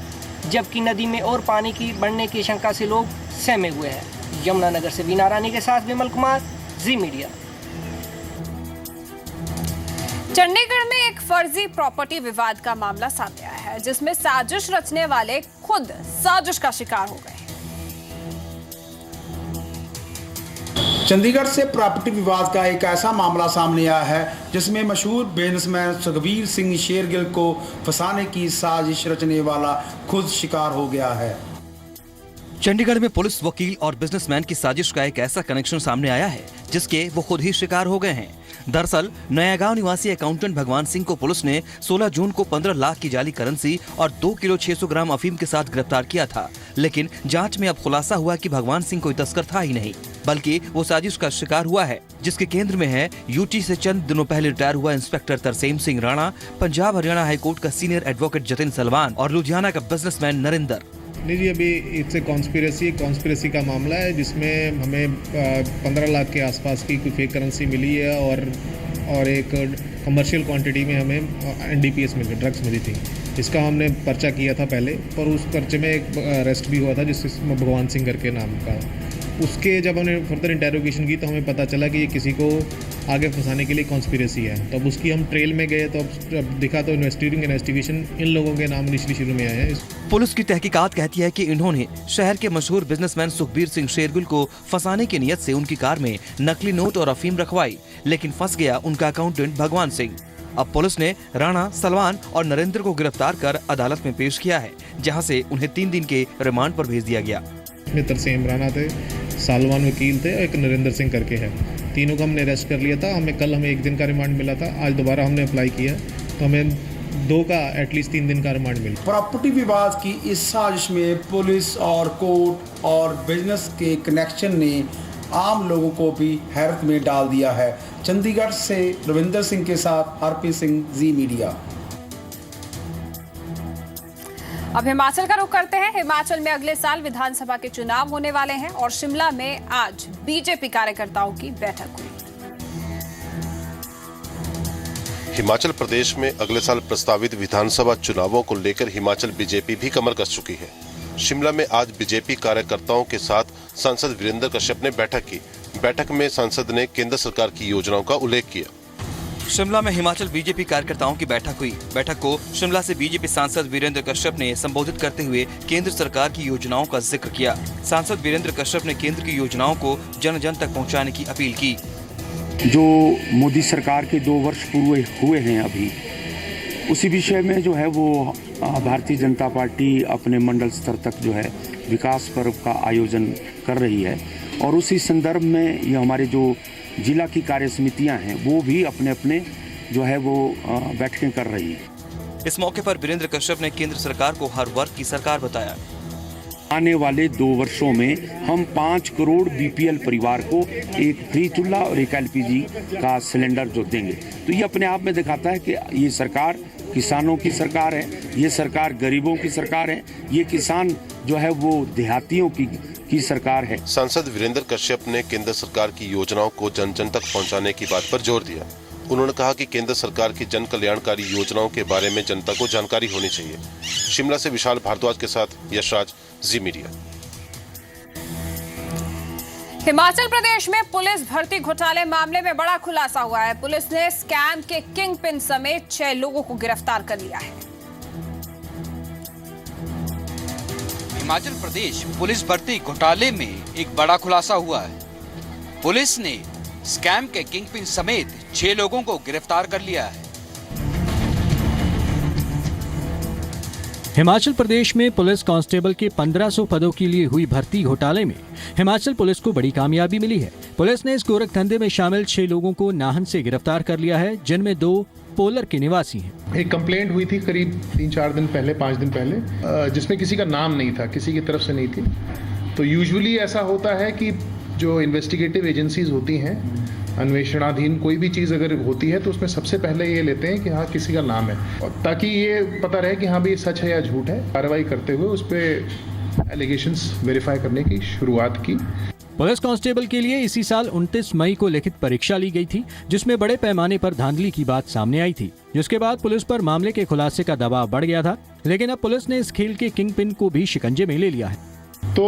जबकि नदी में और पानी की बढ़ने की शंका से लोग सहमे हुए हैं। यमुनानगर से वीना रानी के साथ विमल कुमार, जी मीडिया। चंडीगढ़ में एक फर्जी प्रॉपर्टी विवाद का मामला सामने आया है, जिसमें साजिश रचने वाले खुद साजिश का शिकार हो गए। चंडीगढ़ से प्रॉपर्टी विवाद का एक ऐसा मामला सामने आया है जिसमें मशहूर बिजनेसमैन सुखबीर सिंह शेरगिल को फंसाने की साजिश रचने वाला खुद शिकार हो गया है। चंडीगढ़ में पुलिस, वकील और बिजनेसमैन की साजिश का एक ऐसा कनेक्शन सामने आया है जिसके वो खुद ही शिकार हो गए हैं। दरअसल नयागांव निवासी अकाउंटेंट भगवान सिंह को पुलिस ने 16 जून को 15 लाख की जाली करेंसी और 2 किलो 600 ग्राम अफीम के साथ गिरफ्तार किया था, लेकिन जांच में अब खुलासा हुआ कि भगवान सिंह कोई तस्कर था ही नहीं, बल्कि वो साजिश का शिकार हुआ है, जिसके केंद्र में है यूटी से चंद दिनों पहले रिटायर हुआ इंस्पेक्टर तरसेम सिंह राणा, पंजाब हरियाणा हाईकोर्ट का सीनियर एडवोकेट जतिन सलवान और लुधियाना का बिजनेसमैन नरेंद्र। नहीं जी, अभी इट्स ए कॉन्स्पिरेसी का मामला है जिसमें हमें 15 लाख के आसपास की कोई फेक करेंसी मिली है और एक कमर्शियल क्वांटिटी में हमें एनडीपीएस मिली, ड्रग्स मिली थी। इसका हमने पर्चा किया था पहले, पर उस पर्चे में एक अरेस्ट भी हुआ था जिसमें भगवान सिंह करके नाम का। उसके जब हमने फर्दर इंटेरोगेशन की तो हमें पता चला कि ये किसी को आगे फंसाने के लिए कॉन्स्पिरेसी है। तो अब उसकी हम ट्रेल में गए तो अब दिखा तो इन्वेस्टिगेशन इन लोगों के नाम इनिशियली शुरू में आए हैं। पुलिस की तहकीकात कहती है कि इन्होंने शहर के मशहूर बिजनेसमैन सुखबीर सिंह शेरगिल को फंसाने की नियत से उनकी कार में नकली नोट और अफीम रखवाई, लेकिन फंस गया उनका अकाउंटेंट भगवान सिंह। अब पुलिस ने राणा, सलवान और नरेंद्र को गिरफ्तार कर अदालत में पेश किया है, जहां से उन्हें 3 दिन के रिमांड पर भेज दिया गया। तरसेम राणा थे, सालवान वकील थे और एक नरेंद्र सिंह करके है, तीनों को हमने अरेस्ट कर लिया था। हमें 1 दिन का रिमांड मिला था, आज दोबारा हमने अप्लाई किया तो हमें 2 का एटलीस्ट 3 दिन का रिमांड मिला। प्रॉपर्टी विवाद की इस साजिश में पुलिस और कोर्ट और बिजनेस के कनेक्शन ने आम लोगों को भी हैरत में डाल दिया है। चंडीगढ़ से रविंदर सिंह के साथ हरप्रीत सिंह, जी मीडिया। अब हिमाचल का रुख करते हैं। हिमाचल में अगले साल विधानसभा के चुनाव होने वाले हैं और शिमला में आज बीजेपी कार्यकर्ताओं की बैठक हुई। हिमाचल प्रदेश में अगले साल प्रस्तावित विधानसभा चुनावों को लेकर हिमाचल बीजेपी भी कमर कस चुकी है। शिमला में आज बीजेपी कार्यकर्ताओं के साथ सांसद वीरेंद्र कश्यप ने बैठक की। बैठक में सांसद ने केंद्र सरकार की योजनाओं का उल्लेख किया। शिमला में हिमाचल बीजेपी कार्यकर्ताओं की बैठक हुई। बैठक को शिमला से बीजेपी सांसद वीरेंद्र कश्यप ने संबोधित करते हुए केंद्र सरकार की योजनाओं का जिक्र किया। सांसद वीरेंद्र कश्यप ने केंद्र की योजनाओं को जन जन तक पहुंचाने की अपील की। जो मोदी सरकार के 2 वर्ष पूरे हुए हैं अभी, उसी विषय में जो है वो भारतीय जनता पार्टी अपने मंडल स्तर तक जो है विकास पर्व का आयोजन कर रही है और उसी संदर्भ में ये हमारे जो जिला की कार्य समितियां हैं वो भी अपने अपने जो है वो बैठकें कर रही है। इस मौके पर वीरेंद्र कश्यप ने केंद्र सरकार को हर वर्ग की सरकार बताया। आने वाले 2 वर्षों में हम 5 करोड़ बीपीएल परिवार को एक फ्री चूल्हा और एक एलपीजी का सिलेंडर जो देंगे, तो ये अपने आप में दिखाता है कि ये सरकार किसानों की सरकार है, ये सरकार गरीबों की सरकार है, ये किसान जो है वो देहातियों की सरकार है। सांसद वीरेंद्र कश्यप ने केंद्र सरकार की योजनाओं को जन जन तक पहुंचाने की बात पर जोर दिया। उन्होंने कहा कि केंद्र सरकार की जन कल्याणकारी योजनाओं के बारे में जनता को जानकारी होनी चाहिए। शिमला से विशाल भारद्वाज के साथ यशराज, जी मीडिया। हिमाचल प्रदेश में पुलिस भर्ती घोटाले मामले में बड़ा खुलासा हुआ है। पुलिस ने स्कैम के किंग पिन समेत 6 लोगों को गिरफ्तार कर लिया है। हिमाचल प्रदेश पुलिस भर्ती घोटाले में एक बड़ा खुलासा हुआ है। पुलिस ने स्कैम के किंगपिन समेत 6 लोगों को गिरफ्तार कर लिया है। हिमाचल प्रदेश में पुलिस कांस्टेबल के 1500 पदों के लिए हुई भर्ती घोटाले में हिमाचल पुलिस को बड़ी कामयाबी मिली है। पुलिस ने इस गोरख धंधे में शामिल 6 लोगों को नाहन से गिरफ्तार कर लिया है, जिनमें 2 पोलर के निवासी हैं। एक कंप्लेंट हुई थी करीब 3-4 दिन पहले, 5 दिन पहले, जिसमें किसी का नाम नहीं था, किसी की तरफ से नहीं थी। तो यूजुअली ऐसा होता है कि जो इन्वेस्टिगेटिव एजेंसीज होती हैं, अन्वेषणाधीन कोई भी चीज़ अगर होती है तो उसमें सबसे पहले ये लेते हैं कि हाँ किसी का नाम है, ताकि ये पता रहे कि हाँ भाई सच है या झूठ है। कार्रवाई करते हुए उस पर एलिगेशंस वेरीफाई करने की शुरुआत की। पुलिस कांस्टेबल के लिए इसी साल 29 मई को लिखित परीक्षा ली गई थी, जिसमें बड़े पैमाने पर धांधली की बात सामने आई थी, जिसके बाद पुलिस पर मामले के खुलासे का दबाव बढ़ गया था। लेकिन अब पुलिस ने इस खेल के किंग पिन को भी शिकंजे में ले लिया है। तो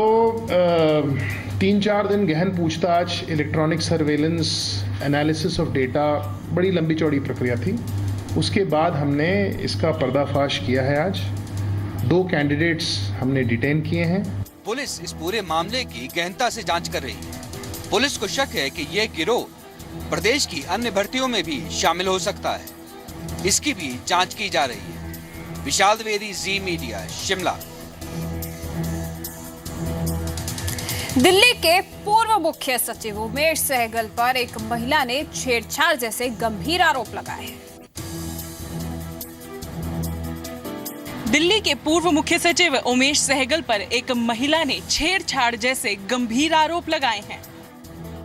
3-4 दिन गहन पूछताछ, electronic surveillance, analysis of data, बड़ी लंबी चौड़ी प्रक्रिया थी। उसके बाद हमने इसका पर्दाफाश किया है। आज 2 कैंडिडेट्स हमने डिटेन किए हैं। पुलिस इस पूरे मामले की गहनता से जांच कर रही है। पुलिस को शक है कि यह गिरोह प्रदेश की अन्य भर्तियों में भी शामिल हो सकता है। इसकी भी जांच की जा रही है। विशाल द्विवेदी, जी मीडिया, शिमला। दिल्ली के पूर्व मुख्य सचिव उमेश सहगल पर एक महिला ने छेड़छाड़ जैसे गंभीर आरोप लगाए हैं। दिल्ली के पूर्व मुख्य सचिव उमेश सहगल पर एक महिला ने छेड़छाड़ जैसे गंभीर आरोप लगाए हैं।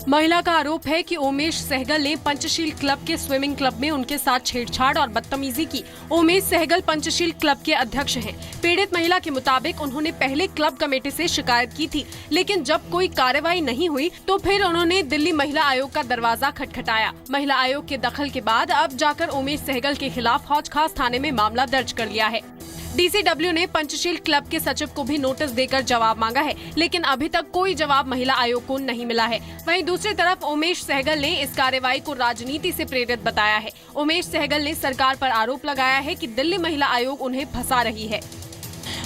महिला का आरोप है कि उमेश सहगल ने पंचशील क्लब के स्विमिंग क्लब में उनके साथ छेड़छाड़ और बदतमीजी की। उमेश सहगल पंचशील क्लब के अध्यक्ष हैं। पीड़ित महिला के मुताबिक उन्होंने पहले क्लब कमेटी से शिकायत की थी, लेकिन जब कोई कार्रवाई नहीं हुई तो फिर उन्होंने दिल्ली महिला आयोग का दरवाजा खटखटाया। महिला आयोग के दखल के बाद अब जाकर उमेश सहगल के खिलाफ हौज खास थाने में मामला दर्ज कर लिया है। डीसीडब्ल्यू ने पंचशील क्लब के सचिव को भी नोटिस देकर जवाब मांगा है, लेकिन अभी तक कोई जवाब महिला आयोग को नहीं मिला है। वहीं दूसरी तरफ उमेश सहगल ने इस कार्रवाई को राजनीति से प्रेरित बताया है। उमेश सहगल ने सरकार पर आरोप लगाया है कि दिल्ली महिला आयोग उन्हें फंसा रही है।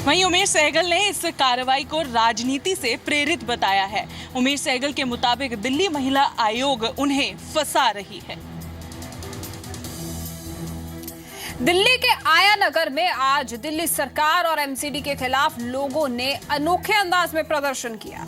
वहीं उमेश सहगल ने इस कार्रवाई को राजनीति से प्रेरित बताया है। उमेश सहगल के मुताबिक दिल्ली महिला आयोग उन्हें फंसा रही है। दिल्ली के आया नगर में आज दिल्ली सरकार और एमसीडी के खिलाफ लोगों ने अनोखे अंदाज में प्रदर्शन किया।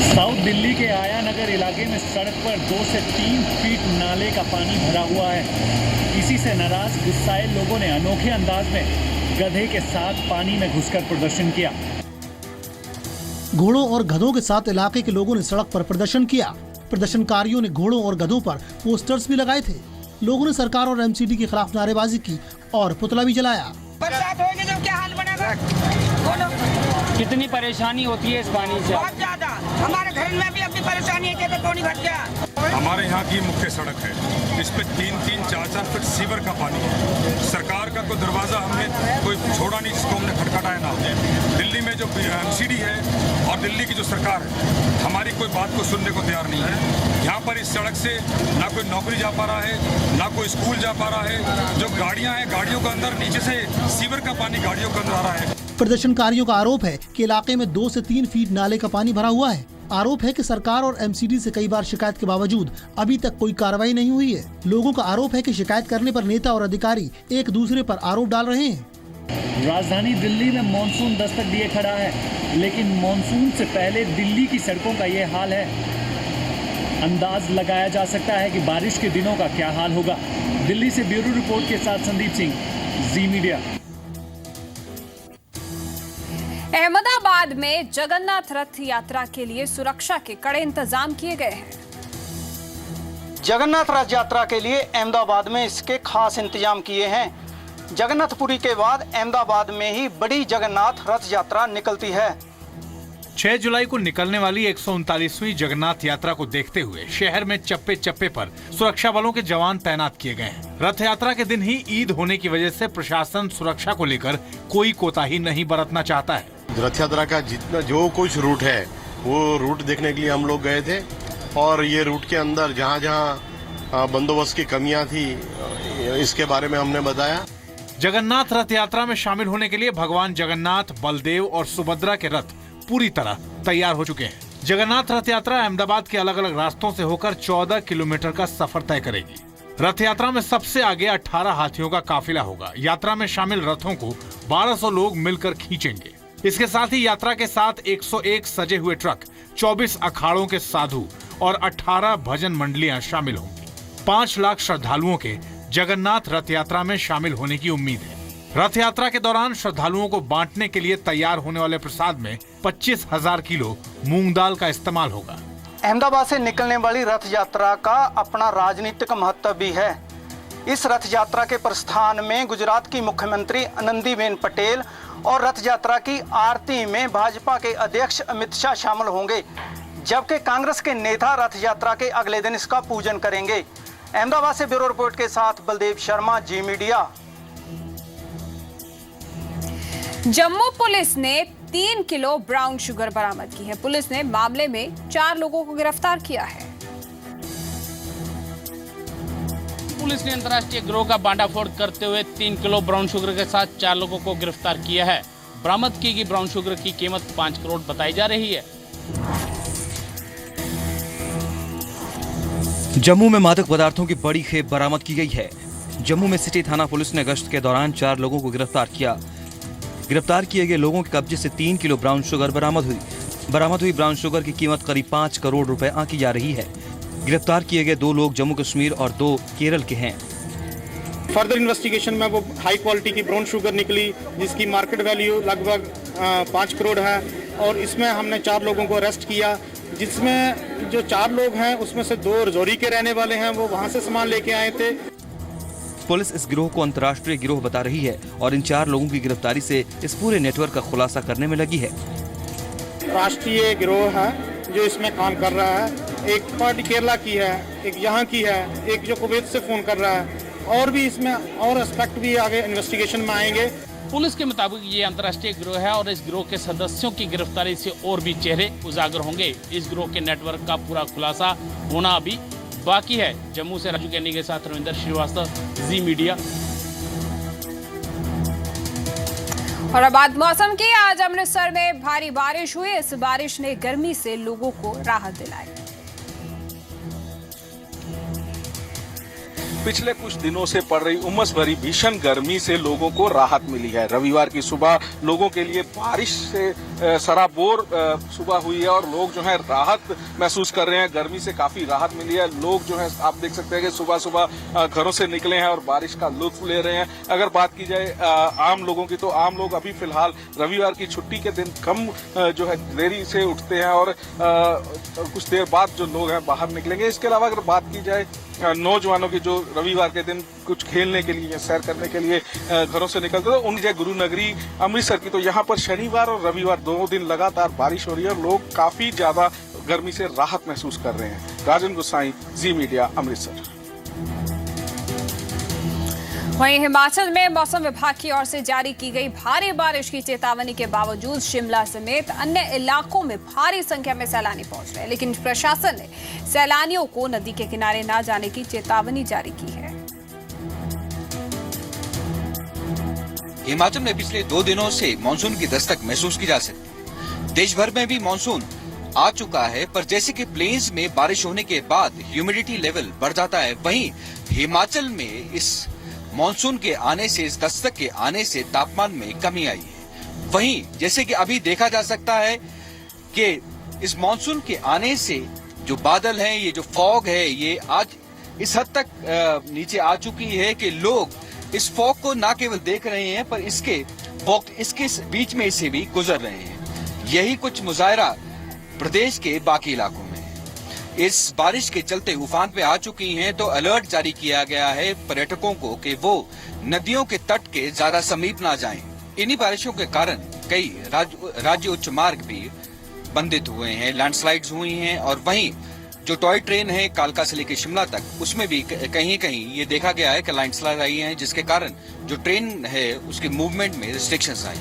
साउथ दिल्ली के आया नगर इलाके में सड़क पर 2 से 3 फीट नाले का पानी भरा हुआ है। इसी से नाराज गुस्साए लोगों ने अनोखे अंदाज में गधे के साथ पानी में घुसकर प्रदर्शन किया। घोड़ों और गधों के साथ इलाके के लोगों ने सड़क पर प्रदर्शन किया। प्रदर्शनकारियों ने घोड़ों और गधों पर पोस्टर्स भी लगाए थे। लोगों ने सरकार और एमसीडी के खिलाफ नारेबाजी की और पुतला भी जलाया। बरसात होगी तो क्या हाल बनेगा? कितनी परेशानी होती है इस पानी से? बहुत ज्यादा। हमारे घर में भी अपनी परेशानी है कि पानी भर गया। हमारे यहाँ की मुख्य सड़क है, इस पे 3-3, 4-4 फीट सीवर का पानी है। सरकार का कोई दरवाजा हमने कोई छोड़ा नहीं जिसको हमने खटखटाया ना। दिल्ली में जो एमसीडी है और दिल्ली की जो सरकार है, हमारी कोई बात को सुनने को तैयार नहीं है। यहाँ पर इस सड़क से ना कोई नौकरी जा पा रहा है, ना कोई स्कूल जा पा रहा है। जो गाड़ियाँ हैं, गाड़ियों के अंदर नीचे से सीवर का पानी गाड़ियों के अंदर आ रहा है। प्रदर्शनकारियों का आरोप है कि इलाके में 2 से 3 फीट नाले का पानी भरा हुआ है। आरोप है कि सरकार और एमसीडी से कई बार शिकायत के बावजूद अभी तक कोई कार्रवाई नहीं हुई है। लोगों का आरोप है कि शिकायत करने पर नेता और अधिकारी एक दूसरे पर आरोप डाल रहे हैं। राजधानी दिल्ली में मॉनसून दस्तक दिए खड़ा है, लेकिन मॉनसून से पहले दिल्ली की सड़कों का ये हाल है। अंदाज लगाया जा सकता है कि बारिश के दिनों का क्या हाल होगा। दिल्ली से ब्यूरो रिपोर्ट के साथ संदीप सिंह, जी मीडिया। अहमदाबाद में जगन्नाथ रथ यात्रा के लिए सुरक्षा के कड़े इंतजाम किए गए हैं। जगन्नाथ रथ यात्रा के लिए अहमदाबाद में इसके खास इंतजाम किए हैं। जगन्नाथपुरी के बाद अहमदाबाद में ही बड़ी जगन्नाथ रथ यात्रा निकलती है। 6 जुलाई को निकलने वाली 139वीं जगन्नाथ यात्रा को देखते हुए शहर में चप्पे चप्पे पर सुरक्षा बलों के जवान तैनात किए गए हैं। रथ यात्रा के दिन ही ईद होने की वजह से प्रशासन सुरक्षा को लेकर कोई कोताही नहीं बरतना चाहता है। रथ यात्रा का जितना जो कुछ रूट है वो रूट देखने के लिए हम लोग गए थे और ये रूट के अंदर जहाँ जहाँ बंदोबस्त की कमियां थी इसके बारे में हमने बताया। जगन्नाथ रथ यात्रा में शामिल होने के लिए भगवान जगन्नाथ, बलदेव और सुभद्रा के रथ पूरी तरह तैयार हो चुके हैं। जगन्नाथ रथ यात्रा अहमदाबाद के अलग अलग रास्तों से होकर 14 किलोमीटर का सफर तय करेगी। रथ यात्रा में सबसे आगे 18 हाथियों का काफिला होगा। यात्रा में शामिल रथों को 1200 लोग मिलकर खींचेंगे। इसके साथ ही यात्रा के साथ 101 सजे हुए ट्रक, 24 अखाड़ों के साधु और 18 भजन मंडलियां शामिल होंगी। 5 लाख श्रद्धालुओं के जगन्नाथ रथ यात्रा में शामिल होने की उम्मीद है। रथ यात्रा के दौरान श्रद्धालुओं को बांटने के लिए तैयार होने वाले प्रसाद में 25,000 किलो मूंग दाल का इस्तेमाल होगा। अहमदाबाद से निकलने वाली रथ यात्रा का अपना राजनीतिक महत्व भी है। इस रथ यात्रा के प्रस्थान में गुजरात की मुख्यमंत्री आनंदीबेन पटेल और रथ यात्रा की आरती में भाजपा के अध्यक्ष अमित शाह शामिल होंगे, जबकि कांग्रेस के नेता रथ यात्रा के अगले दिन इसका पूजन करेंगे। अहमदाबाद से ब्यूरो रिपोर्ट के साथ बलदेव शर्मा, जी मीडिया। जम्मू पुलिस ने 3 किलो ब्राउन शुगर बरामद की है। पुलिस ने मामले में 4 लोगों को गिरफ्तार किया है। पुलिस ने अंतर्राष्ट्रीय गिरोह का बांडाफोड़ करते हुए 3 किलो ब्राउन शुगर के साथ 4 लोगों को गिरफ्तार किया है। बरामद की गई ब्राउन शुगर की कीमत 5 करोड़ बताई जा रही है। जम्मू में मादक पदार्थों की बड़ी खेप बरामद की गई है। जम्मू में सिटी थाना पुलिस ने गश्त के दौरान 4 लोगों को गिरफ्तार किया। गिरफ्तार किए गए लोगों के कब्जे से 3 किलो ब्राउन शुगर बरामद हुई ब्राउन शुगर की कीमत करीब 5 करोड़ रुपए आंकी जा रही है। गिरफ्तार किए गए 2 लोग जम्मू कश्मीर और 2 केरल के हैं। फर्दर इन्वेस्टिगेशन में वो हाई क्वालिटी की ब्राउन शुगर निकली जिसकी मार्केट वैल्यू लगभग 5 करोड़ है और इसमें हमने 4 लोगों को अरेस्ट किया, जिसमें जो 4 लोग हैं उसमें से 2 रजौरी के रहने वाले हैं, वो वहां से सामान लेके आए थे। पुलिस इस गिरोह को अंतर्राष्ट्रीय गिरोह बता रही है और इन 4 लोगों की गिरफ्तारी से इस पूरे नेटवर्क का खुलासा करने में लगी है। राष्ट्रीय गिरोह है जो इसमें काम कर रहा है। एक पार्टी केरला की है, एक यहाँ की है, एक जो कुवैत से फोन कर रहा है, और भी इसमें और एस्पेक्ट भी आगे इन्वेस्टिगेशन में आएंगे। पुलिस के मुताबिक ये अंतर्राष्ट्रीय गिरोह है और इस गिरोह के सदस्यों की गिरफ्तारी से और भी चेहरे उजागर होंगे। इस गिरोह के नेटवर्क का पूरा खुलासा होना अभी बाकी है। जम्मू से राजू कैनी के साथ रविंदर श्रीवास्तव, जी मीडिया। और अब बात मौसम की। आज अमृतसर में भारी बारिश हुई। इस बारिश ने गर्मी से लोगों को राहत दिलाई। पिछले कुछ दिनों से पड़ रही उमस भरी भीषण गर्मी से लोगों को राहत मिली है। रविवार की सुबह लोगों के लिए बारिश से सराबोर सुबह हुई है और लोग जो है राहत महसूस कर रहे हैं। गर्मी से काफी राहत मिली है। लोग जो है आप देख सकते हैं कि सुबह सुबह घरों से निकले हैं और बारिश का लुत्फ ले रहे हैं। अगर बात की जाए आम लोगों की, तो आम लोग अभी फिलहाल रविवार की छुट्टी के दिन कम जो है देरी से उठते हैं और कुछ देर बाद जो लोग हैं बाहर निकलेंगे। इसके अलावा अगर बात की जाए नौजवानों की, जो रविवार के दिन कुछ खेलने के लिए, सैर करने के लिए घरों से निकलते हैं, उनकी जगह गुरु नगरी अमृतसर की, तो यहाँ पर शनिवार और रविवार 2 दिन लगातार बारिश हो रही है और लोग काफी ज्यादा गर्मी से राहत महसूस कर रहे हैं। राजन गोसाई, जी मीडिया, अमृतसर। वहीं हिमाचल में मौसम विभाग की ओर से जारी की गई भारी बारिश की चेतावनी के बावजूद शिमला समेत अन्य इलाकों में भारी संख्या में सैलानी पहुंच रहे हैं, लेकिन प्रशासन ने सैलानियों को नदी के किनारे न जाने की चेतावनी जारी की है। हिमाचल में पिछले 2 दिनों से मानसून की दस्तक महसूस की जा सकती। देश भर में भी मानसून आ चुका है, पर जैसे कि प्लेन्स में बारिश होने के बाद ह्यूमिडिटी लेवल बढ़ जाता है, वहीं हिमाचल में इस मानसून के आने से, इस दस्तक के आने से तापमान में कमी आई है। वहीं जैसे कि अभी देखा जा सकता है कि इस मानसून के आने से जो बादल हैं, ये जो फॉग है, ये आज इस हद तक नीचे आ चुकी है कि लोग इस फॉग को न केवल देख रहे हैं, पर इसके बीच में से भी गुजर रहे हैं। यही कुछ मुजाहरा प्रदेश के बाकी इलाकों में। इस बारिश के चलते उफान पे आ चुकी हैं, तो अलर्ट जारी किया गया है पर्यटकों को कि वो नदियों के तट के ज्यादा समीप ना जाएं। इन्हीं बारिशों के कारण कई राज्य उच्च मार्ग भी स्पंदित हुए हैं, लैंडस्लाइड्स हुई हैं और वहीं जो टॉय ट्रेन है कालका से लेकर शिमला तक, उसमें भी कहीं कहीं ये देखा गया है कि लैंडस्लाइड आई है, जिसके कारण जो ट्रेन है उसके मूवमेंट में रिस्ट्रिक्शंस आई।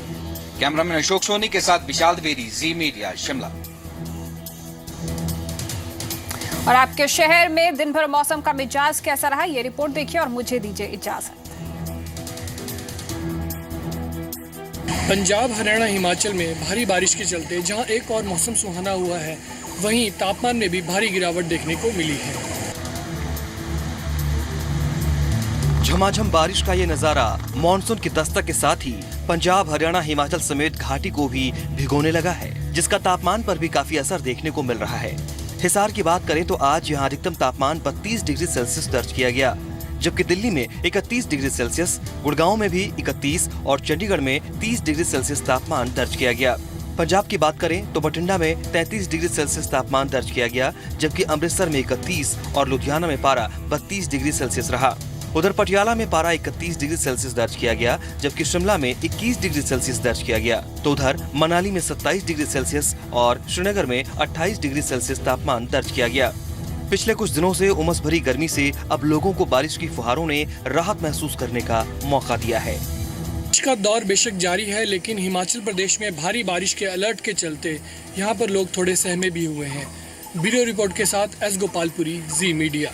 कैमरामैन अशोक सोनी के साथ विशाल द्विवेदी, जी मीडिया, शिमला। और आपके शहर में दिन भर मौसम का मिजाज कैसा रहा, ये रिपोर्ट देखिए और मुझे दीजिए इजाजत। पंजाब, हरियाणा, हिमाचल में भारी बारिश के चलते जहां एक और मौसम सुहाना हुआ है, वहीं तापमान में भी भारी गिरावट देखने को मिली है। झमाझम बारिश का ये नजारा मॉनसून की दस्तक के साथ ही पंजाब, हरियाणा, हिमाचल समेत घाटी को भी भिगोने लगा है, जिसका तापमान पर भी काफी असर देखने को मिल रहा है। हिसार की बात करें तो आज यहाँ अधिकतम तापमान 32 डिग्री सेल्सियस दर्ज किया गया, जबकि दिल्ली में 31 डिग्री सेल्सियस, गुड़गांव में भी 31 और चंडीगढ़ में 30 डिग्री सेल्सियस तापमान दर्ज किया गया। पंजाब की बात करें तो बठिंडा में 33 डिग्री सेल्सियस तापमान दर्ज किया गया, जबकि अमृतसर में 31 और लुधियाना में पारा 32 डिग्री सेल्सियस रहा। उधर पटियाला में पारा 31 डिग्री सेल्सियस दर्ज किया गया, जबकि शिमला में 21 डिग्री सेल्सियस दर्ज किया गया। तो उधर मनाली में 27 डिग्री सेल्सियस और श्रीनगर में 28 डिग्री सेल्सियस तापमान दर्ज किया गया। पिछले कुछ दिनों से उमस भरी गर्मी से अब लोगों को बारिश की फुहारों ने राहत महसूस करने का मौका दिया है। बारिश का दौर बेशक जारी है, लेकिन हिमाचल प्रदेश में भारी बारिश के अलर्ट के चलते यहाँ पर लोग थोड़े सहमे भी हुए हैं। ब्यूरो रिपोर्ट के साथ एस गोपालपुरी, जी मीडिया।